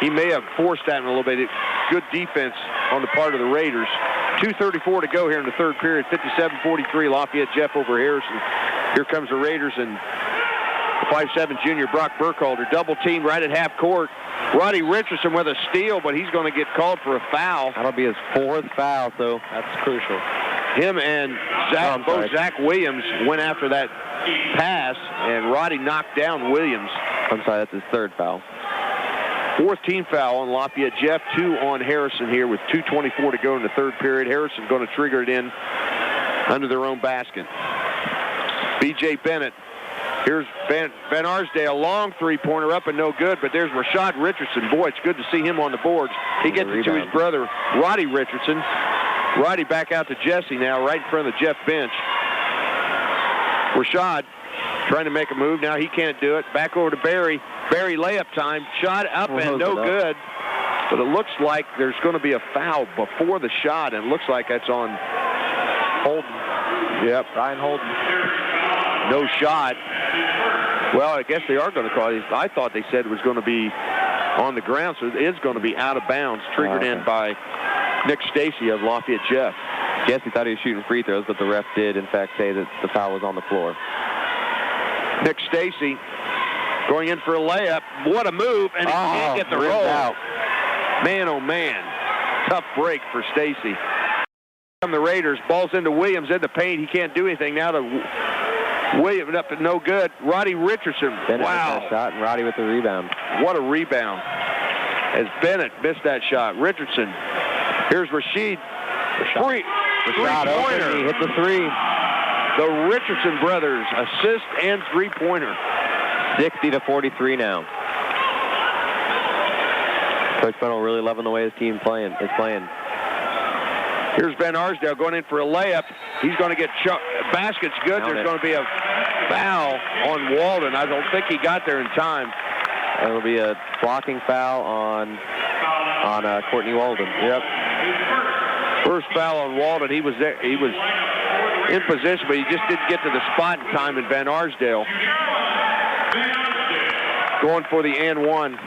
He may have forced that in a little bit. Good defense on the part of the Raiders. 2:34 to go here in the third period. 57-43, Lafayette Jeff over Harrison. Here comes the Raiders and 5'7" junior Brock Burkhalter. Double team right at half court. Roddy Richardson with a steal, but he's going to get called for a foul. That'll be his 4th foul, so that's crucial. Him and Zach Williams went after that pass, and Roddy knocked down Williams. I'm sorry, that's his 3rd foul. 4th team foul on Lafayette Jeff, 2 on Harrison here with 2:24 to go in the third period. Harrison going to trigger it in under their own basket. B.J. Bennett. Here's Van Arsdale, long three-pointer up and no good, but there's Rashad Richardson. Boy, it's good to see him on the boards. He gets it to his brother, Roddy Richardson. Roddy back out to Jesse now, right in front of the Jeff bench. Rashad trying to make a move. Now he can't do it. Back over to Barry. Barry layup time. Shot up and no good. But it looks like there's going to be a foul before the shot, and it looks like that's on Holden. Yep. Brian Holden. No shot. Well, I guess they are going to call it. I thought they said it was going to be on the ground, so it is going to be out of bounds, triggered in by Nick Stacy of Lafayette Jeff. Jesse thought he was shooting free throws, but the ref did, in fact, say that the foul was on the floor. Nick Stacy going in for a layup. What a move, and he can't get the roll. Man, oh man. Tough break for Stacy. The Raiders, ball's into Williams in the paint. He can't do anything now to Williams, up to no good. Roddy Richardson. Wow. That shot, and Roddy with the rebound. What a rebound. As Bennett missed that shot. Richardson. Here's Rashid. Three-pointer. He hit the three. The Richardson brothers, assist and three-pointer. 60-43 now. Coach Bennett really loving the way his team is playing. Here's Van Arsdale going in for a layup. He's going to get basket's good. There's going to be a foul on Walden. I don't think he got there in time. It'll be a blocking foul on Courtney Walden. Yep. First foul on Walden. He was there. He was in position, but he just didn't get to the spot in time in Van Arsdale. Going for the and one.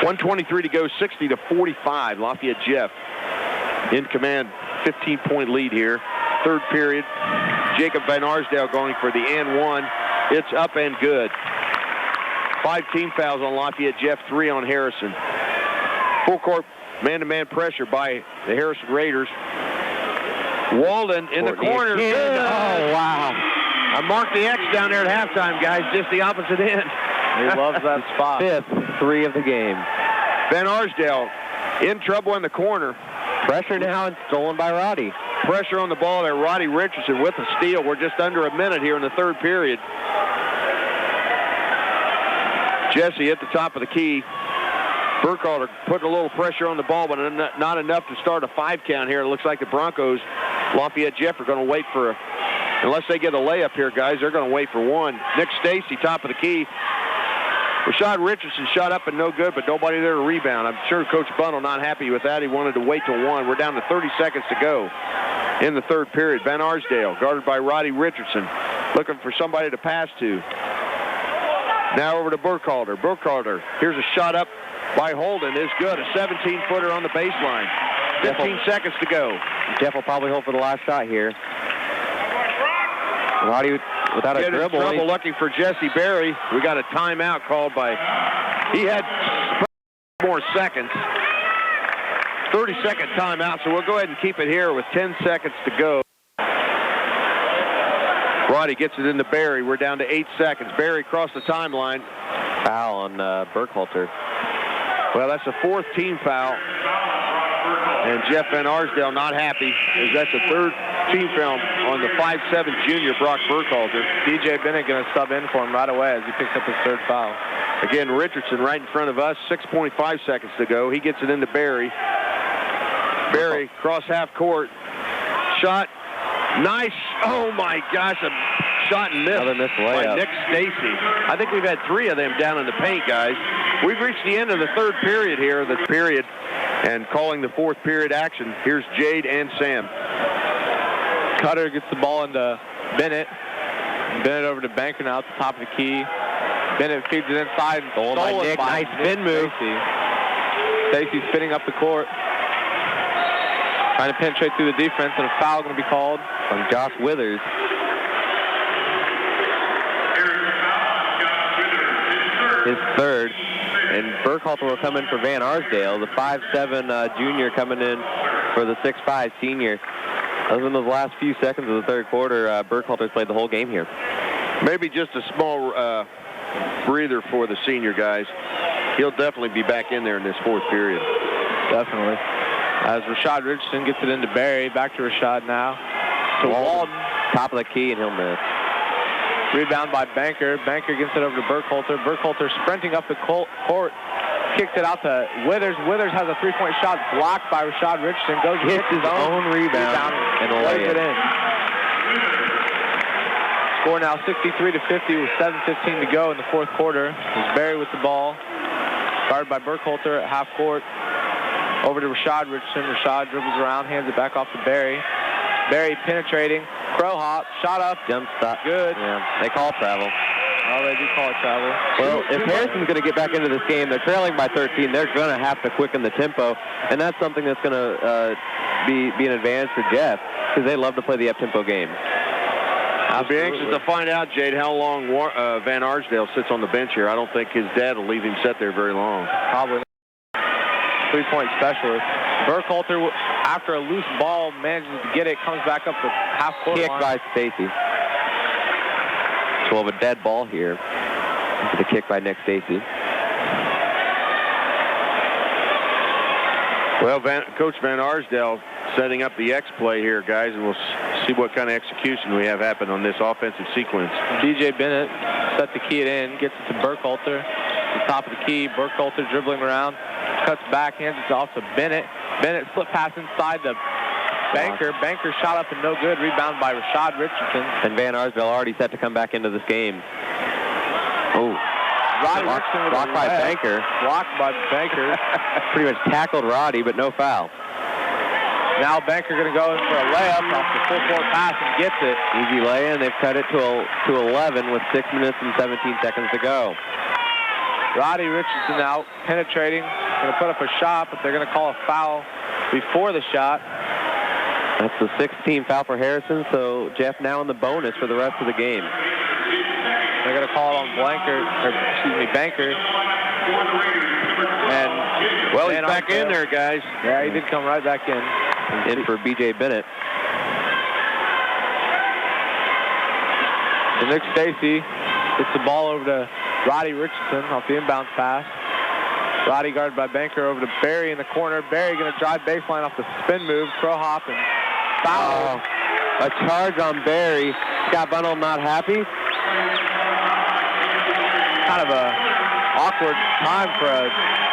.123 to go, 60-45. Lafayette Jeff in command, 15-point lead here. Third period. Jacob Van Arsdale going for the and one. It's up and good. 5 team fouls on Lafayette Jeff, 3 on Harrison. Full court man-to-man pressure by the Harrison Raiders. Walden in the corner. Good. Oh, wow. I marked the X down there at halftime, guys, just the opposite end. He loves that spot. 5th 3 of the game. Van Arsdale in trouble in the corner. Pressure now and stolen by Roddy. Pressure on the ball there. Roddy Richardson with the steal. We're just under a minute here in the third period. Jesse at the top of the key. Burkhalter putting a little pressure on the ball, but not enough to start a 5 count here. It looks like the Broncos, Lafayette Jeff, are going to wait for unless they get a layup here, guys, they're going to wait for one. Nick Stacy, top of the key. Rashad Richardson shot up and no good, but nobody there to rebound. I'm sure Coach Bundle not happy with that. He wanted to wait till one. We're down to 30 seconds to go in the third period. Van Arsdale, guarded by Roddy Richardson, looking for somebody to pass to. Now over to Burkhalter. Burkhalter, here's a shot up by Holden. Is good. A 17-footer on the baseline. 15 seconds to go. Jeff will probably hope for the last shot here. Roddy without a dribble. In trouble looking for Jesse Berry. We got a timeout called by... He had more seconds. 30-second timeout, so we'll go ahead and keep it here with 10 seconds to go. Roddy gets it into Berry. We're down to 8 seconds. Berry across the timeline. Foul on Burkhalter. Well, that's a 4th team foul. And Jeff Van Arsdale not happy, as that's a 3rd team foul on the 5'7" junior Brock Burkhalter. DJ Bennett going to sub in for him right away as he picks up his 3rd foul. Again, Richardson right in front of us, 6.5 seconds to go. He gets it into Berry. Berry, cross half court. Shot. Nice. Oh, my gosh. A shot and miss by Nick Stacy. I think we've had 3 of them down in the paint, guys. We've reached the end of the third period here, and calling the 4th period action. Here's Jade and Sam. Cutter gets the ball into Bennett. Bennett over to Banker now at the top of the key. Bennett feeds it inside. Stolen by Nick. Nice spin move. Stacy spinning up the court. Trying to penetrate through the defense, and a foul going to be called on Josh Withers. His 3rd. And Burkhalter will come in for Van Arsdale, the 5'7" junior coming in for the 6'5" senior. Other than those last few seconds of the third quarter, Burkhalter's played the whole game here. Maybe just a small breather for the senior guys. He'll definitely be back in there in this 4th period. Definitely. As Rashad Richardson gets it into Berry, back to Rashad now. To Walden. Top of the key, and he'll miss. Rebound by Banker. Banker gets it over to Burkhalter. Burkhalter sprinting up the court. Kicks it out to Withers. Withers has a 3-point shot blocked by Rashad Richardson. Goes and hits his own rebound and lays it in. Score now 63-50 with 7:15 to go in the 4th quarter. It's Berry with the ball. Guarded by Burkhalter at half court. Over to Rashad Richardson. Rashad dribbles around, hands it back off to Berry. Berry penetrating. Crow hop. Shot up. Jump stop. Good. Yeah, they call travel. Oh, they do call it travel. Well, if Harrison's going to get back into this game, they're trailing by 13. They're going to have to quicken the tempo, and that's something that's going to be an advantage for Jeff, because they love to play the up-tempo game. I'll be anxious to find out, Jade, how long Van Arsdale sits on the bench here. I don't think his dad will leave him sit there very long. Probably not. 3-point specialist. Burkhalter, after a loose ball, manages to get it, comes back up the half-court line. Kick by Stacy. So we'll have a dead ball here. The kick by Nick Stacy. Well, Coach Van Arsdale setting up the X play here, guys, and we'll see what kind of execution we have happen on this offensive sequence. DJ Bennett set the key it in, gets it to Burkhalter. The top of the key, Burkhalter dribbling around, cuts back, hands it off to Bennett. Bennett slip pass inside the Banker. Banker shot up and no good. Rebound by Rashad Richardson. And Van Arsdale already set to come back into this game. Oh. Roddy Richardson blocked by Banker. Blocked by Banker. Pretty much tackled Roddy, but no foul. Now Banker going to go in for a layup off the full-court pass and gets it. Easy lay, and they've cut it to 11 with 6 minutes and 17 seconds to go. Roddy Richardson out, penetrating, going to put up a shot, but they're going to call a foul before the shot. That's the 16th foul for Harrison, so Jeff now in the bonus for the rest of the game. They're going to call it on Banker. And well, he's back in there, guys. Yeah, he did come right back in. In for B.J. Bennett. So Nick Stacy gets the ball over to Roddy Richardson off the inbound pass. Roddy guarded by Banker over to Barry in the corner. Barry going to drive baseline off the spin move, throw hop, and foul. A charge on Barry. Scott Bunnell not happy. Kind of a awkward time for a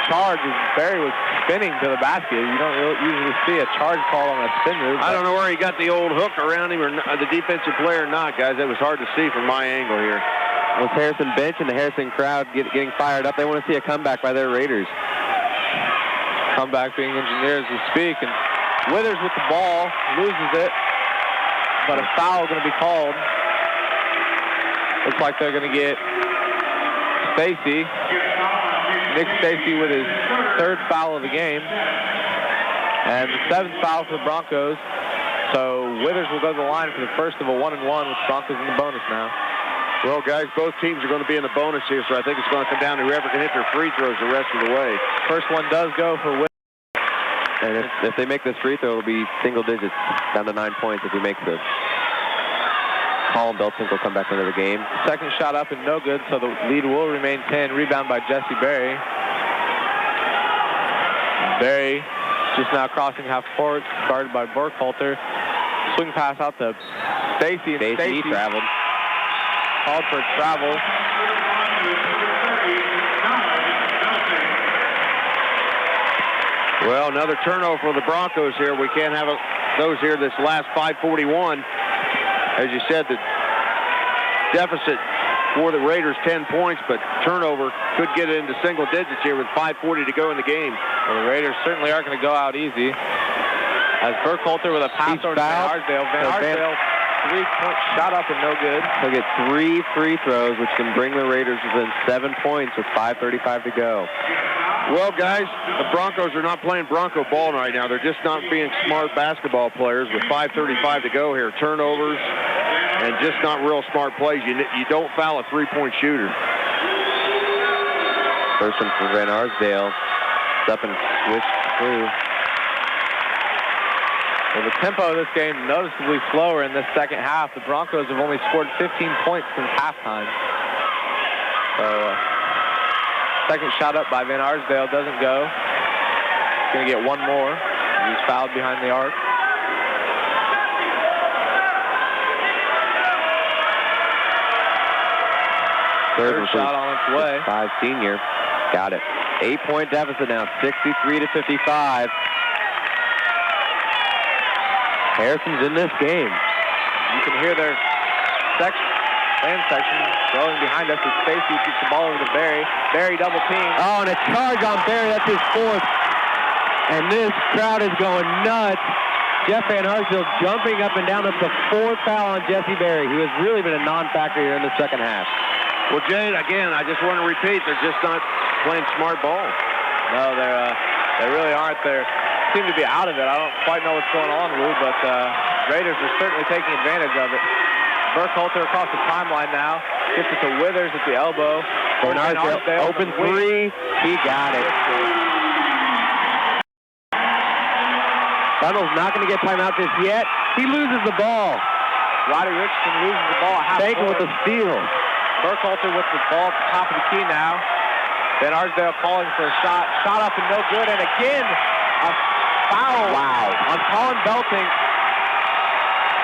charge as Barry was spinning to the basket. You don't usually see a charge call on a spin move. I don't know where he got the old hook around him or the defensive player or not, guys. That was hard to see from my angle here. With Harrison bench and the Harrison crowd getting fired up, they want to see a comeback by their Raiders. Comeback being engineered as we speak, and Withers with the ball, loses it, but a foul going to be called. Looks like they're going to get Stacy. Nick Stacy with his 3rd foul of the game, and the 7th foul for the Broncos. So Withers will go to the line for the first of a 1-and-1 with Broncos in the bonus now. Well, guys, both teams are going to be in the bonus here, so I think it's going to come down to whoever can hit their free throws the rest of the way. First one does go for Withers. And if they make this free throw, it'll be single digits, down to 9 points if he makes it. Colin Beltink will come back into the game. Second shot up and no good, so the lead will remain 10. Rebound by Jesse Berry. Berry just now crossing half court, guarded by Burkhalter. Swing pass out to Stacy, and Stacy traveled. Called for travel. Well, another turnover for the Broncos here. We can't have those here this last 5:41. As you said, the deficit for the Raiders 10 points, but turnover could get it into single digits here with 5:40 to go in the game. Well, the Raiders certainly aren't going to go out easy. As Burkhalter with a pass over to Van Arsdale. Van Arsdale, 3-point shot up and no good. He'll get 3 free throws, which can bring the Raiders within 7 points with 5:35 to go. Well, guys, the Broncos are not playing Bronco ball right now. They're just not being smart basketball players with 5:35 to go here. Turnovers and just not real smart plays. You don't foul a 3-point shooter. First one for Van Arsdale. Up and switch through. Well, the tempo of this game noticeably slower in this second half. The Broncos have only scored 15 points since halftime. So, second shot up by Van Arsdale doesn't go. He's going to get one more. He's fouled behind the arc. Third shot on its way. 5 senior. Got it. 8-point deficit now, 63-55. Harrison's in this game. You can hear their fan section going behind us as Stacy keeps the ball over to Barry. Barry double team. Oh, and a charge on Barry. That's his 4th. And this crowd is going nuts. Jeff Van Arsdale jumping up and down. That's the 4th foul on Jesse Barry, who has really been a non-factor here in the second half. Well, Jade, again, I just want to repeat, they're just not playing smart ball. No, they really aren't. They seem to be out of it. I don't quite know what's going on, Lou, but Raiders are certainly taking advantage of it. Burkhalter across the timeline now. Gets it to Withers at the elbow. Van Arsdale, open three. He got it. Funnel's not going to get timeout just yet. He loses the ball. Roddy Richardson loses the ball. Baker with the steal. Burkhalter with the ball at the top of the key now. Van Arsdale calling for a shot. Shot up and no good. And again, a foul on Colin Belting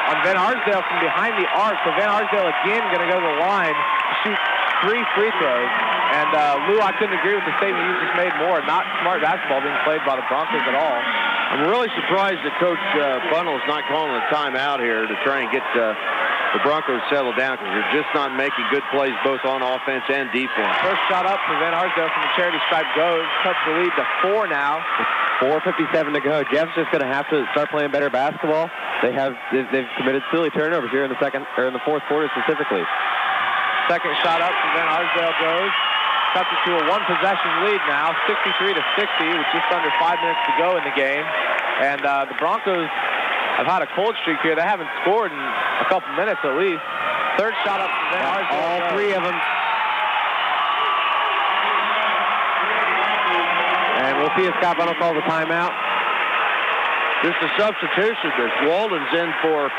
on Van Arsdale from behind the arc. So Van Arsdale again going to go to the line to shoot 3 free throws. And Lou, I couldn't agree with the statement you just made more. Not smart basketball being played by the Broncos at all. I'm really surprised that Coach Bunnell is not calling a timeout here to try and get the Broncos settled down, because they're just not making good plays both on offense and defense. First shot up for Van Arsdale from the charity stripe goes. Cuts the lead to 4 now. 4:57 to go. Jeff's just going to have to start playing better basketball. They've committed silly turnovers here in the fourth quarter specifically. Second shot up for Van Arsdale goes. Cuts it to a 1-possession lead now, 63-60, with just under 5 minutes to go in the game. And the Broncos have had a cold streak here. They haven't scored in a couple minutes at least. Third shot up for Van Arsdale. All 3 of them. And we'll see if Scott Bunnell calls a timeout. Just a substitution. There's Walden's in for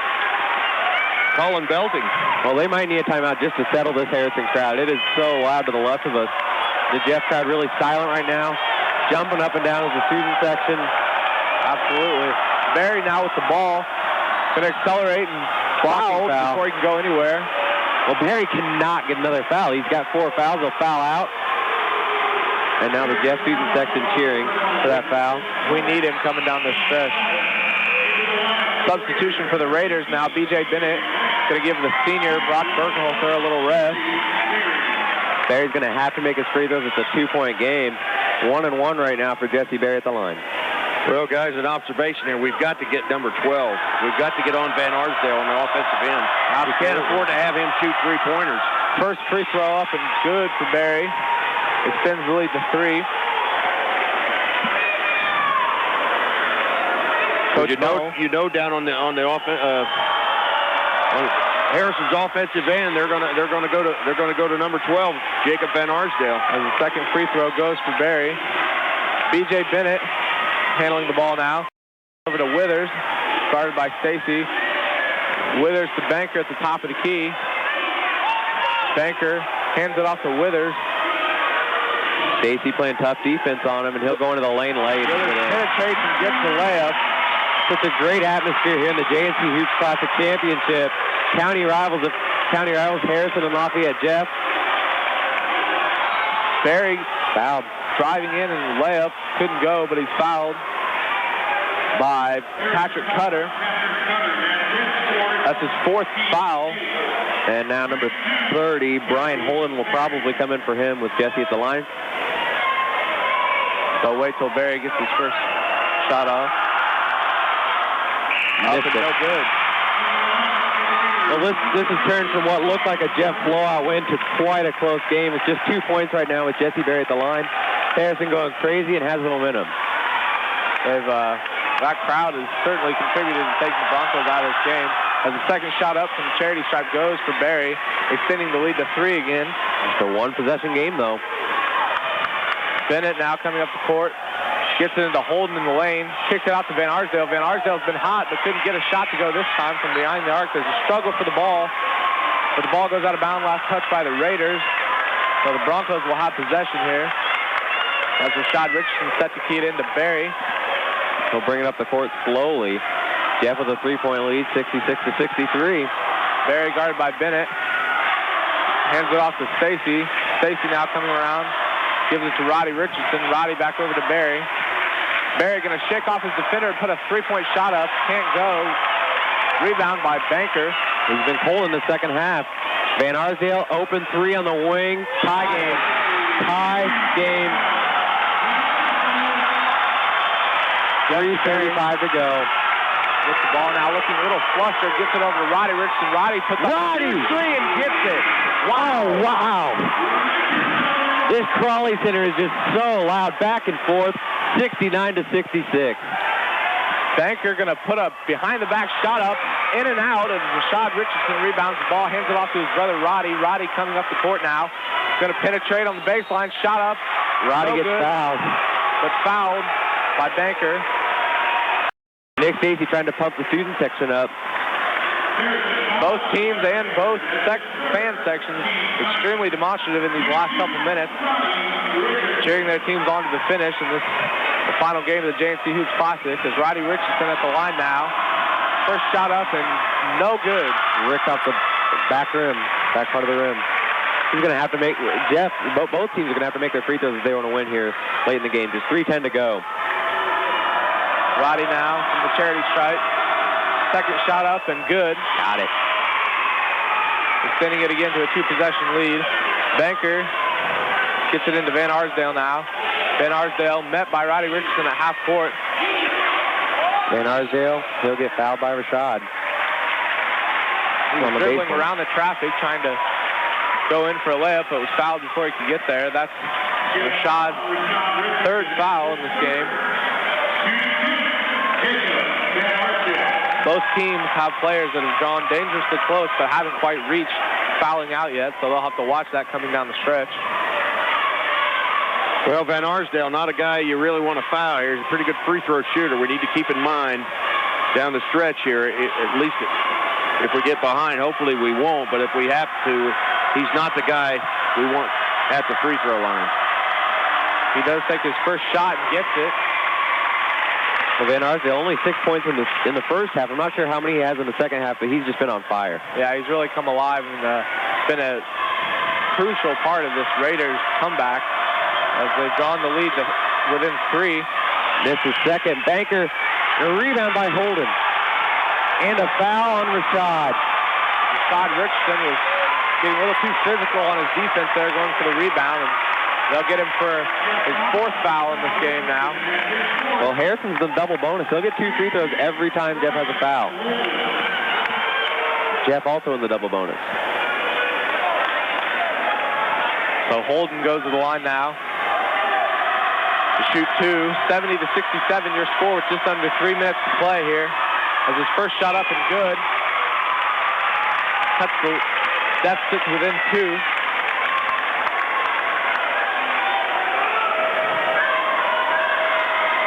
Colin Belting. Well, they might need a timeout just to settle this Harrison crowd. It is so loud to the left of us. The Jeff crowd really silent right now, jumping up and down as the student section. Absolutely. Barry now with the ball. Going to accelerate and foul before he can go anywhere. Well, Barry cannot get another foul. He's got 4 fouls. He'll foul out. And now the Jeff student section cheering for that foul. We need him coming down this stretch. Substitution for the Raiders now. B.J. Bennett going to give the senior Brock Burkhalter a little rest. Barry's going to have to make his free throws. It's a 2-point game. 1-1 right now for Jesse Barry at the line. Well, guys, an observation here. We've got to get number 12. We've got to get on Van Arsdale on the offensive end. We can't afford to have him shoot 3-pointers. First free throw up and good for Barry. Extends the lead to 3. Coach, you know, down on the offense, on Harrison's offensive end, they're gonna go to number 12, Jacob Van Arsdale. As the second free throw goes for Barry. B.J. Bennett handling the ball now. Over to Withers, guarded by Stacy. Withers to Banker at the top of the key. Banker hands it off to Withers. Stacy playing tough defense on him, and he'll go into the lane late. Withers penetrates and gets the layup. Such a great atmosphere here in the JNC Hoops Classic Championship. County rivals Harrison and Lafayette Jeff. Barry fouled. Driving in and the layup. Couldn't go, but he's fouled by Patrick Cutter. That's his 4th foul. And now number 30, Brian Holden, will probably come in for him with Jesse at the line. So wait till Barry gets his first shot off. Up and no good. Well, this has turned from what looked like a Jeff blowout win to quite a close game. It's just 2 points right now with Jesse Barry at the line. Harrison going crazy and has the momentum. That crowd has certainly contributed to taking the Broncos out of this game. As the second shot up from the charity stripe goes for Barry, extending the lead to 3 again. It's a 1-possession game, though. Bennett now coming up the court. Gets it into Holden in the lane. Kicks it out to Van Arsdale. Van Arsdale's been hot, but couldn't get a shot to go this time from behind the arc. There's a struggle for the ball. But the ball goes out of bounds. Last touch by the Raiders. So the Broncos will have possession here. As Rashad Richardson set to key it into Barry. He'll bring it up the court slowly. Jeff with a 3-point lead, 66-63. Barry guarded by Bennett. Hands it off to Stacy. Stacy now coming around. Gives it to Roddy Richardson. Roddy back over to Barry. Barry going to shake off his defender and put a 3-point shot up. Can't go. Rebound by Banker. He's been cold in the second half. Van Arsdale, open 3 on the wing. Tie game. Tie game. 3:35 to go. With the ball now, looking a little flustered. Gets it over to Roddy Richardson. Roddy puts up 3 and gets it. Wow. This Crawley Center is just so loud, back and forth, 69-66. Banker going to put a behind-the-back shot up in and out, and Rashad Richardson rebounds the ball, hands it off to his brother Roddy. Roddy coming up the court now. Going to penetrate on the baseline, shot up. Roddy gets fouled. But fouled by Banker. Nick Stacy trying to pump the student section up. Both teams and both fan sections extremely demonstrative in these last couple minutes, cheering their teams on to the finish in the final game of the JNC Hoops Classic. As Roddy Richardson at the line now. First shot up and no good. Rick off the back part of the rim. He's going to have to make, Jeff, both teams are going to have to make their free throws if they want to win here late in the game. Just 3:10 to go. Roddy now from the charity stripe. Second shot up and good. Got it. Extending it again to a 2-possession lead. Banker gets it into Van Arsdale now. Van Arsdale met by Roddy Richardson at half court. Van Arsdale, he'll get fouled by Rashad. He was dribbling around the traffic trying to go in for a layup, but was fouled before he could get there. That's Rashad's third foul in this game. Both teams have players that have drawn dangerously close but haven't quite reached fouling out yet, so they'll have to watch that coming down the stretch. Well, Van Arsdale, not a guy you really want to foul here. He's a pretty good free throw shooter. We need to keep in mind down the stretch here, at least if we get behind. Hopefully we won't, but if we have to, he's not the guy we want at the free throw line. He does take his first shot and gets it. Well, Van Arsdale only 6 points in the first half. I'm not sure how many he has in the second half, but he's just been on fire. Yeah, he's really come alive and been a crucial part of this Raiders comeback as they've drawn the lead to within 3. Misses second. Banker, a rebound by Holden. And a foul on Rashad. Rashad Richardson was getting a little too physical on his defense there, going for the rebound, and they'll get him for his 4th foul in this game now. Well, Harrison's the double bonus. He'll get 2 free throws every time Jeff has a foul. Jeff also in the double bonus. So Holden goes to the line now to shoot 2. 70-67 your score with just under 3 minutes to play here. As his first shot up and good. Cuts the deficit to within 2.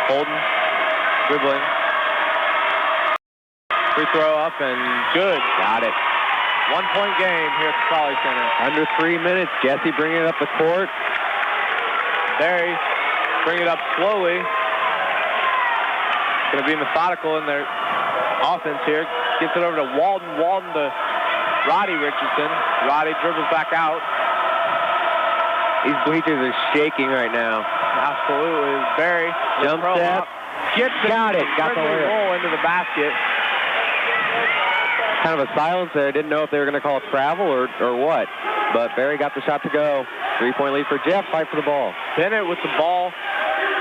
Holden dribbling. Free throw up and good. Got it. 1-point game here at the Trolley Center. Under 3 minutes. Jesse bringing it up the court. Barry bring it up slowly. Going to be methodical in their offense here. Gets it over to Walden. Walden to Roddy Richardson. Roddy dribbles back out. These bleachers are shaking right now. Absolutely. Barry. Jump step. Gets it. Got it. Got the roll into the basket. Kind of a silence there. Didn't know if they were going to call it travel or what. But Barry got the shot to go. 3-point lead for Jeff. Fight for the ball. Bennett with the ball.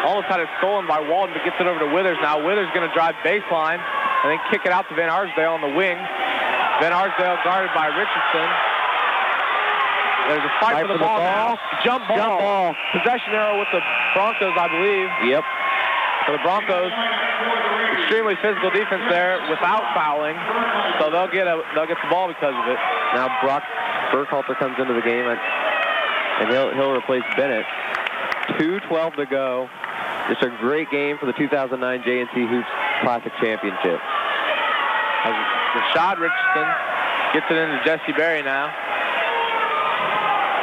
Almost had it stolen by Walden, but gets it over to Withers now. Withers going to drive baseline and then kick it out to Van Arsdale on the wing. Van Arsdale guarded by Richardson. There's a fight for the ball now. Jump ball. Possession arrow with the Broncos, I believe. Yep. For the Broncos, extremely physical defense there without fouling, so they'll get the ball because of it. Now Brock Burkhalter comes into the game, and he'll replace Bennett. 2:12 to go. It's a great game for the 2009 JNC Hoops Classic Championship. As Rashad Richardson gets it into Jesse Berry now.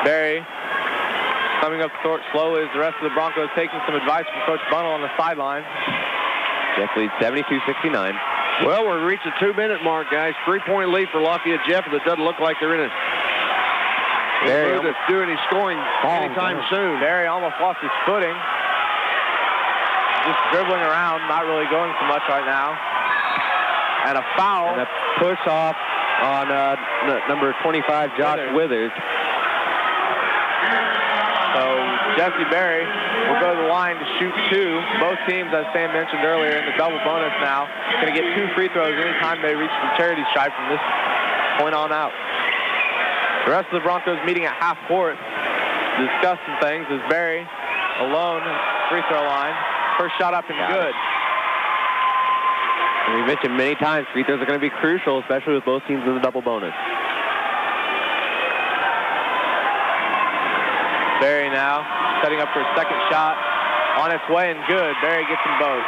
Berry coming up short slowly as the rest of the Broncos taking some advice from Coach Bunnell on the sideline. Jeff leads 72-69. Well, we're reaching the 2-minute mark, guys. 3-point lead for Lafayette Jeff, and it doesn't look like they're in a mood to do any scoring anytime soon. Berry almost lost his footing. Just dribbling around, not really going so much right now. And a foul. And a push off on number 25, Josh Withers. So Jesse Berry will go to the line to shoot 2. Both teams, as Sam mentioned earlier, in the double bonus now. Going to get 2 free throws anytime they reach the charity stripe from this point on out. The rest of the Broncos meeting at half court to discuss some things as Berry alone free throw line. First shot up and good. And we mentioned many times, free throws are going to be crucial, especially with both teams in the double bonus. Berry now setting up for a second shot. On its way and good. Berry gets them both.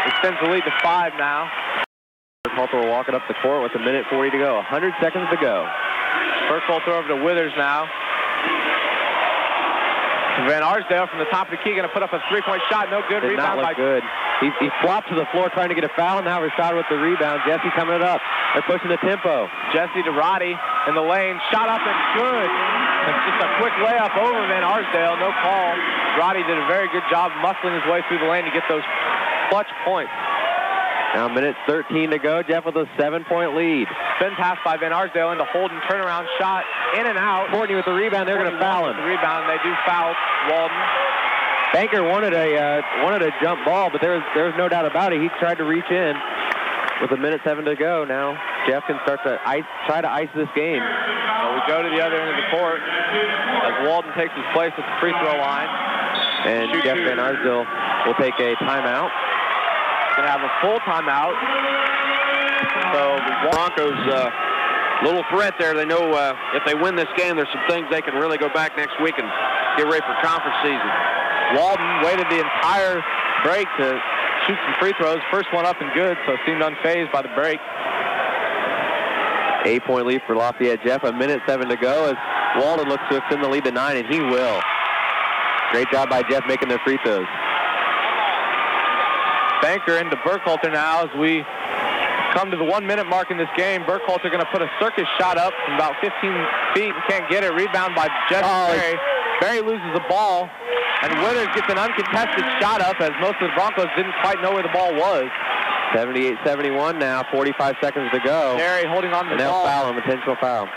Extends the lead to 5 now. Burkhalter will walk it up the court with 1:40 to go. 100 seconds to go. Burkhalter over to Withers now. Van Arsdale from the top of the key going to put up a three-point shot. No good. Did Rebound not look by good. He flopped to the floor trying to get a foul. Now Rashad with the rebound. Jesse coming it up. They're pushing the tempo. Jesse to Roddy in the lane. Shot up and good. It's just a quick layup over Van Arsdale. No call. Roddy did a very good job muscling his way through the lane to get those clutch points. Now 1:13 to go. Jeff with a 7-point lead. Spin pass by Van Arsdale into Holden. Turnaround shot. In and out. Courtney with the rebound. They're going to foul him. The rebound. They do foul Walden. Banker wanted a jump ball, but there was no doubt about it. He tried to reach in with 1:07 to go. Now Jeff can start to try to ice this game. So we go to the other end of the court as Walden takes his place at the free throw line. And Jeff Van Arsdale will take a timeout. Going to have a full timeout. So the Broncos, little threat there. They know if they win this game, there's some things they can really go back next week and get ready for conference season. Walden waited the entire break to shoot some free throws. First one up and good, so seemed unfazed by the break. 8-point lead for Lafayette. Jeff, 1:07 to go as Walden looks to extend the lead to 9, and he will. Great job by Jeff making their free throws. Banker into Burkhalter now as we come to the 1-minute mark in this game. Burkhalter going to put a circus shot up from about 15 feet and can't get it. Rebound by Jesse Berry. Berry loses the ball, and Withers gets an uncontested shot up as most of the Broncos didn't quite know where the ball was. 78-71 now, 45 seconds to go. Berry holding on to the ball. And they'll foul him, intentional foul.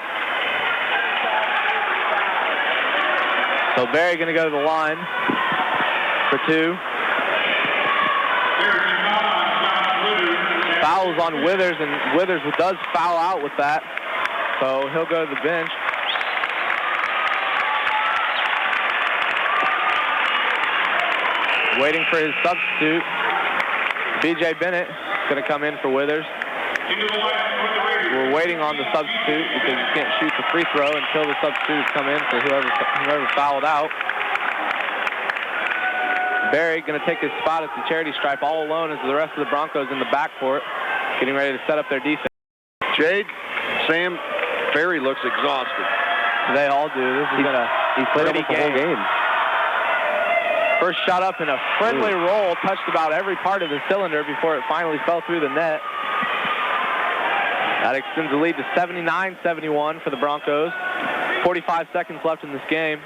So Berry going to go to the line for 2. Fouls on Withers, and Withers does foul out with that. So he'll go to the bench. Waiting for his substitute. B.J. Bennett is going to come in for Withers. We're waiting on the substitute because you can't shoot the free throw until the substitutes come in for whoever fouled out. Berry going to take his spot at the charity stripe all alone as the rest of the Broncos in the backcourt getting ready to set up their defense. Jade, Sam, Berry looks exhausted. They all do. He's played almost the whole game. First shot up in a friendly roll, touched about every part of the cylinder before it finally fell through the net. That extends the lead to 79-71 for the Broncos. 45 seconds left in this game.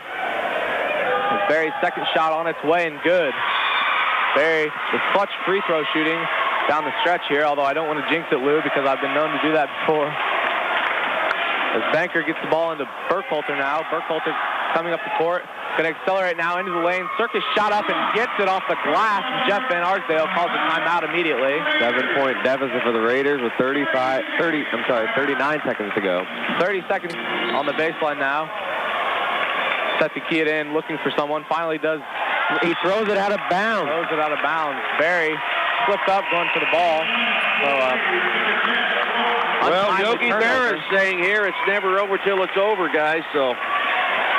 Berry's second shot on its way and good. Berry with clutch free throw shooting down the stretch here, although I don't want to jinx it, Lou, because I've been known to do that before. As Banker gets the ball into Burkhalter now. Burkhalter coming up the court. Going to accelerate now into the lane. Circus shot up and gets it off the glass. And Jeff Van Arsdale calls a timeout immediately. 7-point deficit for the Raiders with 39 seconds to go. 30 seconds on the baseline now. Set to key it in, looking for someone. Finally does. He throws it out of bounds. Throws it out of bounds. Berry slipped up going for the ball. So, well, Yogi Berra is saying here it's never over till it's over, guys. So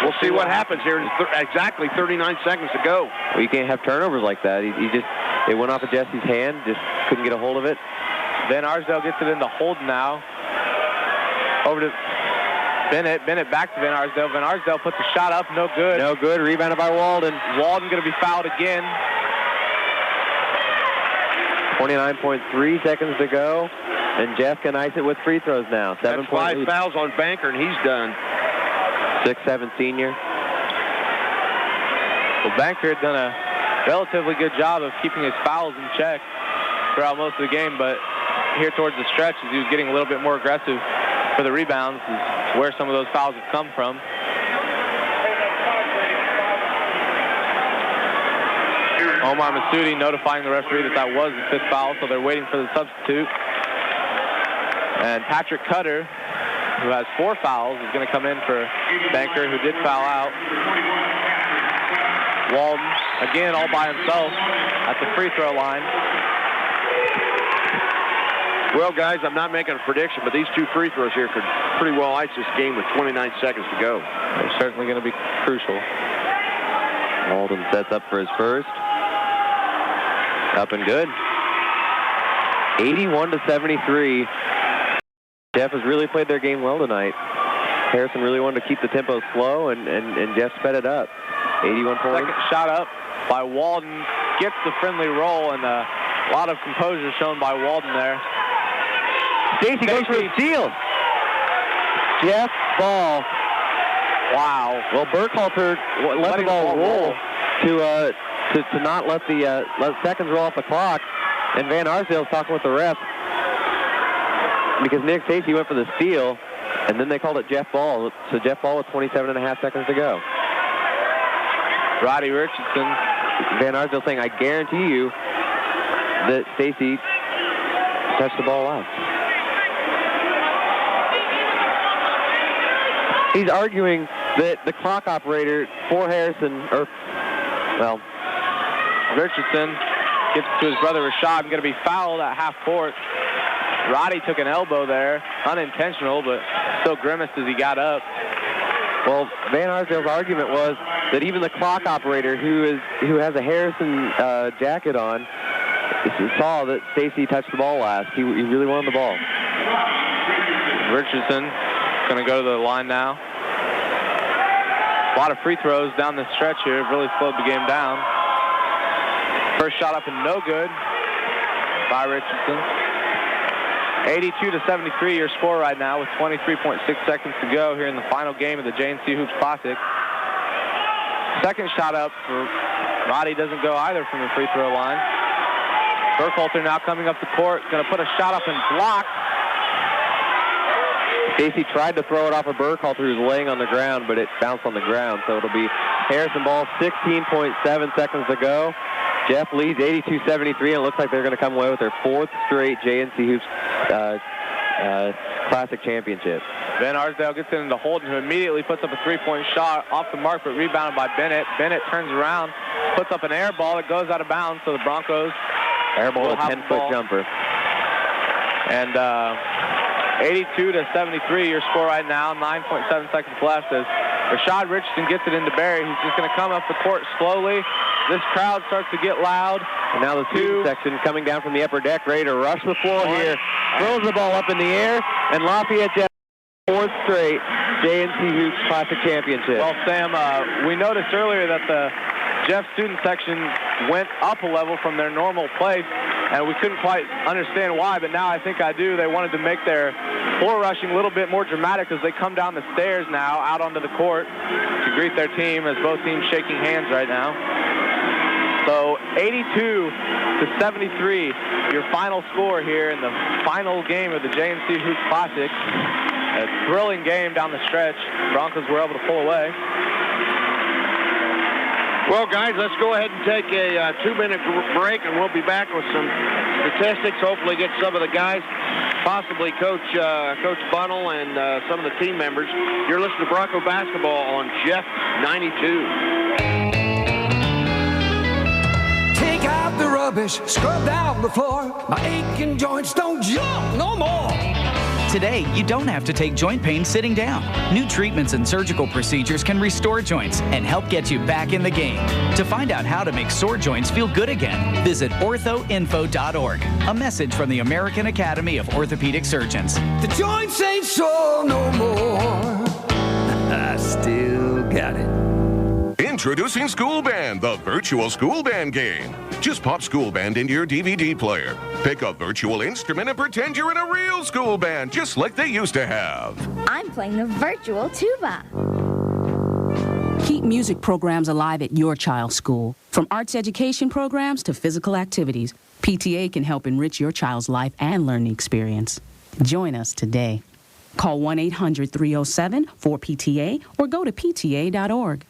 we'll see what happens here. Exactly 39 seconds to go. Well, you can't have turnovers like that. It went off of Jesse's hand, just couldn't get a hold of it. Van Arsdale gets it into Holden now. Over to Bennett. Bennett back to Van Arsdale. Van Arsdale puts a shot up. No good. No good. Rebounded by Walden. Walden going to be fouled again. 29.3 seconds to go. And Jeff can ice it with free throws now. 7 5 fouls on Banker, and he's done. 6'7" senior. Well, Banker had done a relatively good job of keeping his fouls in check throughout most of the game, but here towards the stretch, as he was getting a little bit more aggressive for the rebounds, is where some of those fouls have come from. Omar Masudi notifying the referee that was the 5th foul, so they're waiting for the substitute. And Patrick Cutter, who has 4 fouls, is going to come in for Banker, who did foul out. Walden, again, all by himself at the free throw line. Well, guys, I'm not making a prediction, but these 2 free throws here could pretty well ice this game with 29 seconds to go. They're certainly going to be crucial. Walden sets up for his first. Up and good. 81-73. Jeff has really played their game well tonight. Harrison really wanted to keep the tempo slow, and Jeff sped it up. 81 points. Second shot up by Walden. Gets the friendly roll, and a lot of composure shown by Walden there. Stacy goes for the steal. Jeff Ball. Wow. Well, Burkhalter let the ball roll to not let the seconds roll off the clock, and Van Arsdale's talking with the ref because Nick Stacy went for the steal, and then they called it Jeff Ball. So Jeff Ball with 27.5 seconds to go. Roddy Richardson. Van Arsdale saying, I guarantee you that Stacy touched the ball last. He's arguing that the clock operator for Harrison, Richardson gets to his brother Rashad, going to be fouled at half court. Roddy took an elbow there, unintentional, but still grimaced as he got up. Well, Van Arsdale's argument was that even the clock operator, who has a Harrison jacket on, saw that Stacy touched the ball last. He really wanted the ball. Richardson going to go to the line now. A lot of free throws down the stretch here. It really slowed the game down. First shot up and no good by Richardson. 82-73 your score right now with 23.6 seconds to go here in the final game of the J&C Hoops Classic. Second shot up for Roddy doesn't go either from the free throw line. Burkhalter now coming up the court, going to put a shot up and block. Stacy tried to throw it off of Burkhalter, who's laying on the ground, but it bounced on the ground. So it'll be Harrison ball, 16.7 seconds to go. Jeff leads 82-73, and it looks like they're going to come away with their 4th straight J&C Hoops Classic Championship. Van Arsdale gets it into Holden, who immediately puts up a three-point shot off the mark, but rebounded by Bennett. Bennett turns around, puts up an air ball that goes out of bounds, so the Broncos air ball, a 10-foot jumper. And 82-73 your score right now, 9.7 seconds left as Rashad Richardson gets it into Barry. He's just going to come up the court slowly. This crowd starts to get loud. And now the student section coming down from the upper deck, ready to rush the floor here. Throws the ball up in the air, and Lafayette Jeff 4th straight J&C Hoops Classic Championship. Well, Sam, we noticed earlier that the Jeff student section went up a level from their normal place, and we couldn't quite understand why, but now I think I do. They wanted to make their floor rushing a little bit more dramatic as they come down the stairs now out onto the court to greet their team, as both teams shaking hands right now. So 82-73, your final score here in the final game of the J&C Hoops Classic. A thrilling game down the stretch. Broncos were able to pull away. Well, guys, let's go ahead and take a 2-minute break, and we'll be back with some statistics. Hopefully get some of the guys, possibly Coach Bunnell and some of the team members. You're listening to Bronco Basketball on Jeff 92. Take out the rubbish, scrub down the floor. My aching joints don't jump no more. Today, you don't have to take joint pain sitting down. New treatments and surgical procedures can restore joints and help get you back in the game. To find out how to make sore joints feel good again, visit orthoinfo.org. A message from the American Academy of Orthopedic Surgeons. The joints ain't sore no more. I still got it. Introducing School Band, the virtual school band game. Just pop School Band into your DVD player. Pick a virtual instrument and pretend you're in a real school band, just like they used to have. I'm playing the virtual tuba. Keep music programs alive at your child's school. From arts education programs to physical activities, PTA can help enrich your child's life and learning experience. Join us today. Call 1-800-307-4PTA or go to pta.org.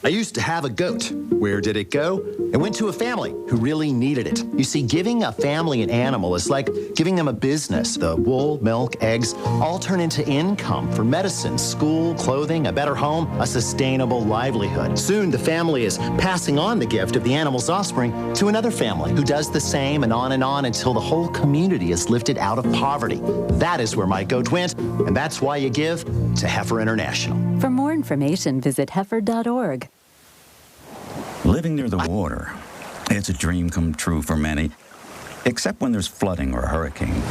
I used to have a goat. Where did it go? It went to a family who really needed it. You see, giving a family an animal is like giving them a business. The wool, milk, eggs all turn into income for medicine, school, clothing, a better home, a sustainable livelihood. Soon, the family is passing on the gift of the animal's offspring to another family who does the same and on until the whole community is lifted out of poverty. That is where my goat went, and that's why you give to Heifer International. For more information, visit heifer.org. Living near the water, it's a dream come true for many, except when there's flooding or a hurricane.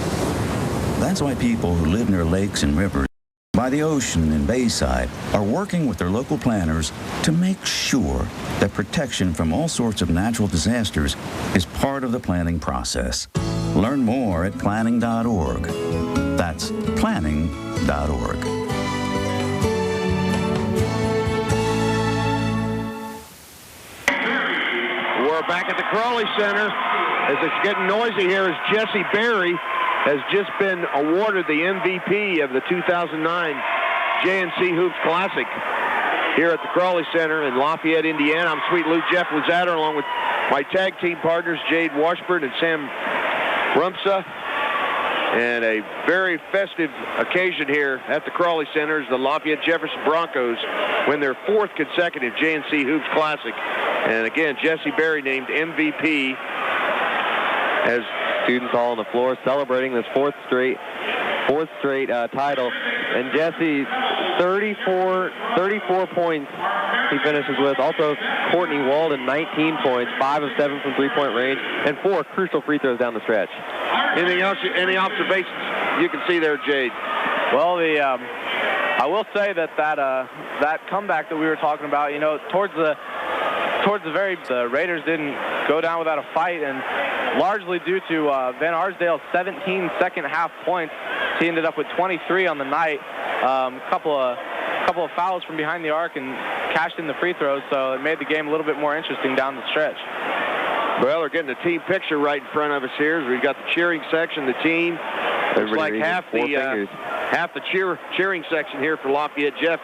That's why people who live near lakes and rivers, by the ocean and bayside, are working with their local planners to make sure that protection from all sorts of natural disasters is part of the planning process. Learn more at planning.org. That's planning.org. We're back at the Crawley Center. As it's getting noisy here, as Jesse Berry has just been awarded the MVP of the 2009 JNC Hoops Classic here at the Crawley Center in Lafayette, Indiana. I'm Sweet Lou Jeff Lazzato, along with my tag team partners, Jade Washburn and Sam Rumsa. And a very festive occasion here at the Crawley Center as the Lafayette Jefferson Broncos win their 4th consecutive JNC Hoops Classic. And again, Jesse Berry named MVP. As students all on the floor celebrating this fourth straight title. And Jesse, 34 points he finishes with. Also, Courtney Walden, 19 points, 5 of 7 from three-point range, and 4 crucial free throws down the stretch. Anything else? Any observations you can see there, Jade? Well, I will say that comeback that we were talking about, towards the Raiders didn't go down without a fight, and largely due to Van Arsdale's 17 second-half points. He ended up with 23 on the night. Couple of fouls from behind the arc and cashed in the free throws, so it made the game a little bit more interesting down the stretch. Well, we're getting a team picture right in front of us here. We've got the cheering section, the team. Looks like half the cheering section here for Lafayette Jeff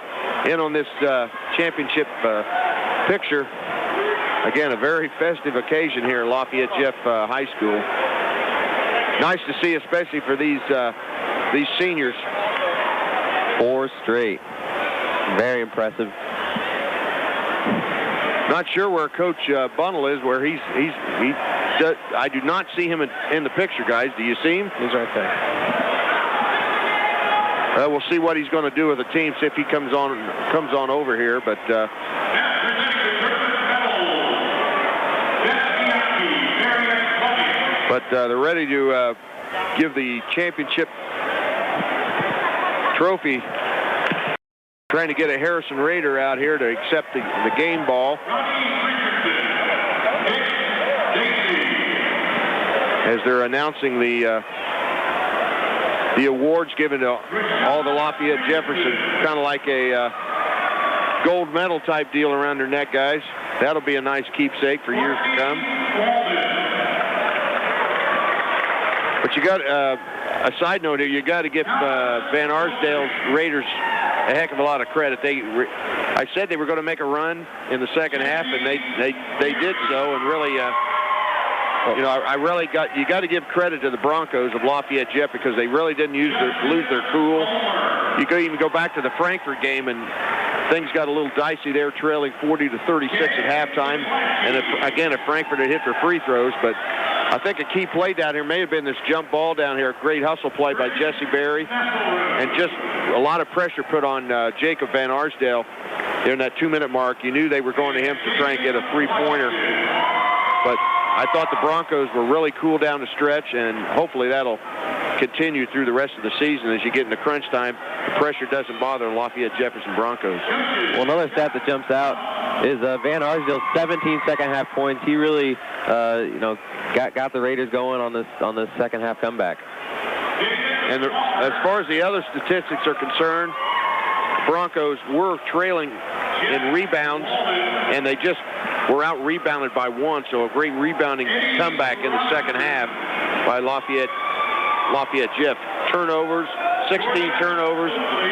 in on this championship picture. Again, a very festive occasion here at Lafayette Jeff High School. Nice to see, especially for these seniors. 4 straight. Very impressive. Not sure where Coach Bunnell is, where I do not see him in the picture, guys. Do you see him? He's right there. We'll see what he's going to do with the team, see if he comes on over here, but they're ready to give the championship trophy. Trying to get a Harrison Raider out here to accept the game ball. As they're announcing the awards given to all the Lafayette Jefferson, kind of like a gold medal type deal around their neck, guys. That'll be a nice keepsake for years to come. But you got a side note here. You got to give Van Arsdale's Raiders a heck of a lot of credit. I said they were going to make a run in the second half, and they did so. And really, you got to give credit to the Broncos of Lafayette Jeff, because they really didn't lose their cool. You could even go back to the Frankfurt game, and things got a little dicey there, trailing 40-36 at halftime. And if Frankfurt had hit their free throws, but I think a key play down here may have been this jump ball down here. Great hustle play by Jesse Berry, and just a lot of pressure put on Jacob Van Arsdale in that 2-minute mark. You knew they were going to him to try and get a three-pointer, but I thought the Broncos were really cool down the stretch, and hopefully that'll continue through the rest of the season. As you get into crunch time, the pressure doesn't bother the Lafayette Jefferson Broncos. Well, another stat that jumps out is Van Arsdale's 17 second-half points. He really, got the Raiders going on this second-half comeback. And as far as the other statistics are concerned, Broncos were trailing in rebounds, and they just were out-rebounded by 1, so a great rebounding comeback in the second half by Lafayette Jeff. Turnovers, 16 turnovers.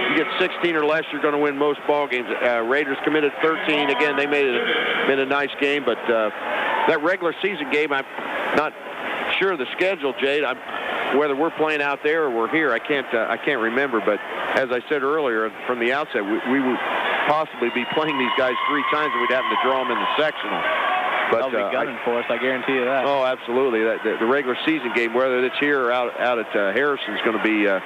You get 16 or less, you're going to win most ball games. Raiders committed 13. Again, they made a nice game, but that regular season game, I'm not sure of the schedule, Jade. Whether we're playing out there or we're here, I can't remember. But as I said earlier, from the outset, we would possibly be playing these guys 3 times, and we'd happen to draw them in the sectional. But they'll be gunning for us, I guarantee you that. Oh, absolutely. The regular season game, whether it's here or out at Harrison, is going to be a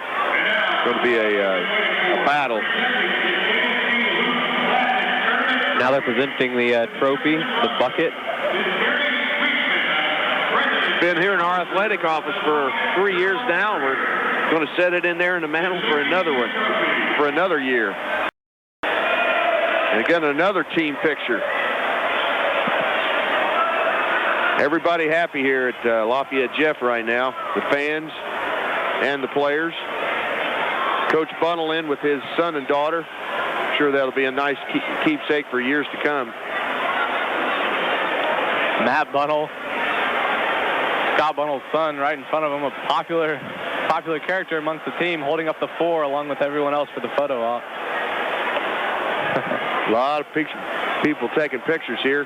battle. Now they're presenting the trophy, the bucket. Been here in our athletic office for 3 years now. We're going to set it in there in the mantle for another one, for another year. And again, another team picture. Everybody happy here at Lafayette Jeff right now, the fans and the players. Coach Bunnell in with his son and daughter. I'm sure that'll be a nice keepsake for years to come. Matt Bunnell, Scott Bunnell's son, right in front of him, a popular character amongst the team, holding up the 4 along with everyone else for the photo op. A lot of people taking pictures here.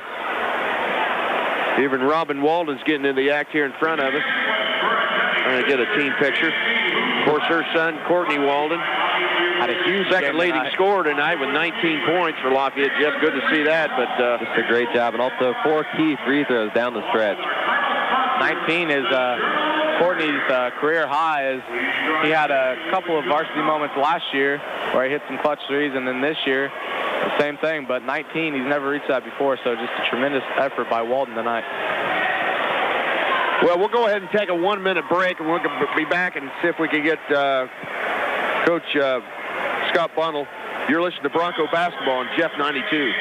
Even Robin Walden's getting in the act here in front of us. I'm going to get a team picture. Of course, her son, Courtney Walden, had a huge second leading scorer tonight with 19 points for Lafayette Jeff. Good to see that. But just a great job, and also 4 key free throws down the stretch. 19 is Courtney's career high. As he had a couple of varsity moments last year where he hit some clutch threes, and then this year the same thing. But 19, he's never reached that before, so just a tremendous effort by Walden tonight. Well, we'll go ahead and take a 1-minute break, and we'll be back and see if we can get Coach Scott Bunnell. You're listening to Bronco Basketball on Jeff 92.